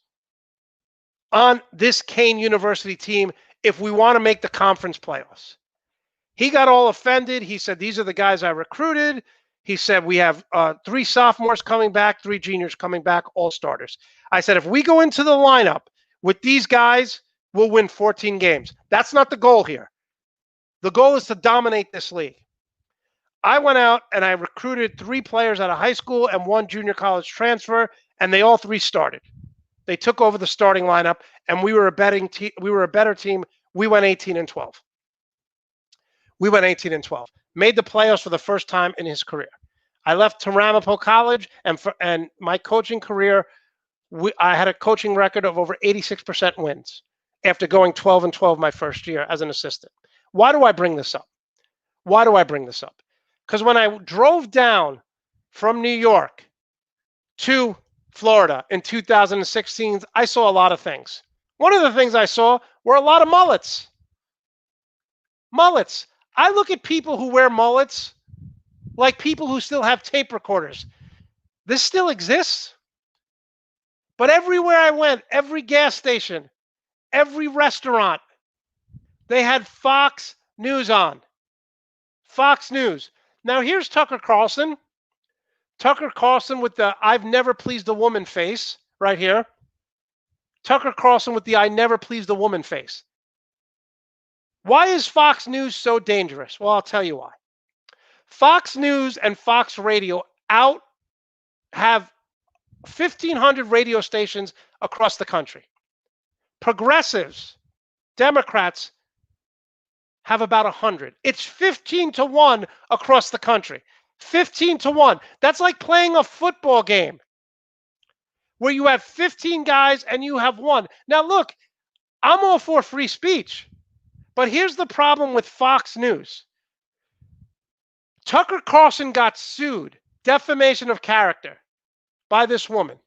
on this Kane University team if we want to make the conference playoffs. He got all offended. He said, these are the guys I recruited. He said, we have 3 sophomores coming back, 3 juniors coming back, all starters. I said, if we go into the lineup with these guys, we'll win 14 games. That's not the goal here. The goal is to dominate this league. I went out and I recruited 3 players out of high school and 1 junior college transfer, and they all 3 started. They took over the starting lineup, and we were a better team. We went 18-12. We went 18-12. Made the playoffs for the first time in his career. I left Ramapo College, and my coaching career, I had a coaching record of over 86% wins after going 12-12 my first year as an assistant. Why do I bring this up? Why do I bring this up? Because when I drove down from New York to Florida in 2016, I saw a lot of things. One of the things I saw were a lot of mullets. Mullets. I look at people who wear mullets like people who still have tape recorders. This still exists. But everywhere I went, every gas station, every restaurant, they had Fox News on. Fox News. Now here's Tucker Carlson. Tucker Carlson with the I've never pleased a woman face right here. Tucker Carlson with the I never pleased a woman face. Why is Fox News so dangerous? Well, I'll tell you why. Fox News and Fox Radio have 1,500 radio stations across the country. Progressives, Democrats have about 100. It's 15-1 across the country. 15-1. That's like playing a football game where you have 15 guys and you have 1. Now, look, I'm all for free speech, but here's the problem with Fox News. Tucker Carlson got sued, defamation of character, by this woman.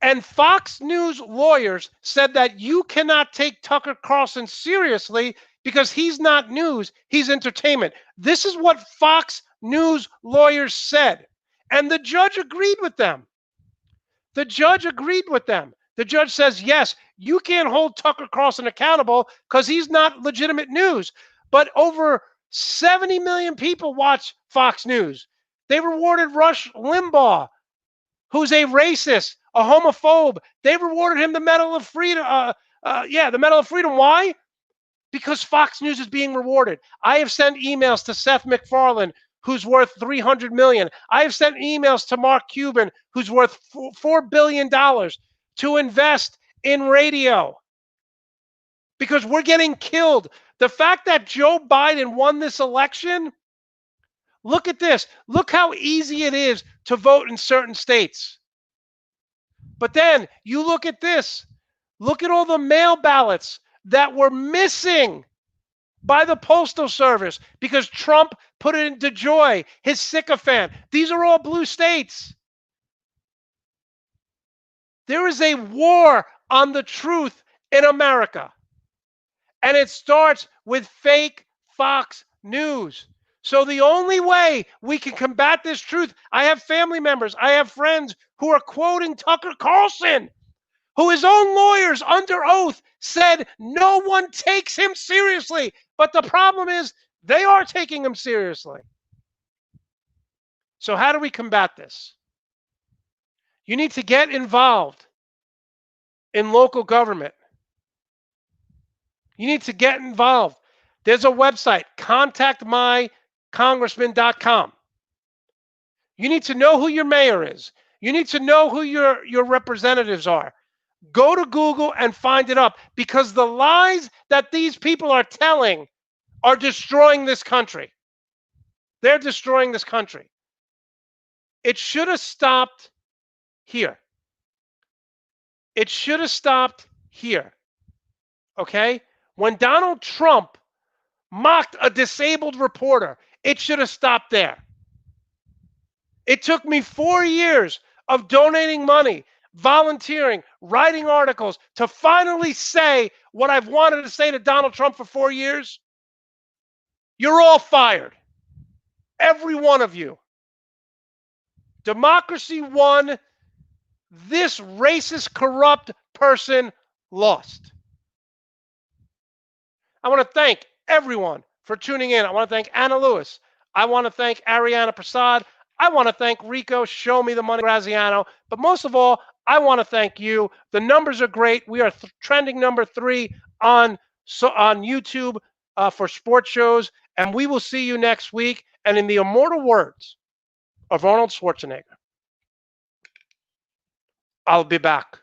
And Fox News lawyers said that you cannot take Tucker Carlson seriously because he's not news, he's entertainment. This is what Fox News lawyers said. And the judge agreed with them. The judge agreed with them. The judge says, yes, you can't hold Tucker Carlson accountable because he's not legitimate news. But over 70 million people watch Fox News. They rewarded Rush Limbaugh, who's a racist, a homophobe. They rewarded him the Medal of Freedom. The Medal of Freedom. Why? Because Fox News is being rewarded. I have sent emails to Seth MacFarlane, who's worth $300 million. I have sent emails to Mark Cuban, who's worth $4 billion to invest in radio. Because we're getting killed. The fact that Joe Biden won this election, look at this. Look how easy it is to vote in certain states. But then you look at this. Look at all the mail ballots that were missing by the Postal Service because Trump put it into DeJoy, his sycophant. These are all blue states. There is a war on the truth in America. And it starts with fake Fox News. So the only way we can combat this truth, I have family members, I have friends who are quoting Tucker Carlson, who his own lawyers under oath said no one takes him seriously. But the problem is they are taking him seriously. So how do we combat this? You need to get involved in local government. You need to get involved. There's a website, contactmycongressman.com. You need to know who your mayor is. You need to know who your representatives are. Go to Google and find it up because the lies that these people are telling are destroying this country. They're destroying this country. It should have stopped here. It should have stopped here. Okay? When Donald Trump mocked a disabled reporter, it should have stopped there. It took me 4 years of donating money, volunteering, writing articles to finally say what I've wanted to say to Donald Trump for 4 years. You're all fired. Every one of you. Democracy won. This racist, corrupt person lost. I want to thank everyone for tuning in. I want to thank Anna Lewis. I want to thank Ariana Prasad. I want to thank Rico, Show Me the Money Graziano. But most of all, I want to thank you. The numbers are great. We are trending number 3 on YouTube for sports shows. And we will see you next week. And in the immortal words of Arnold Schwarzenegger, I'll be back.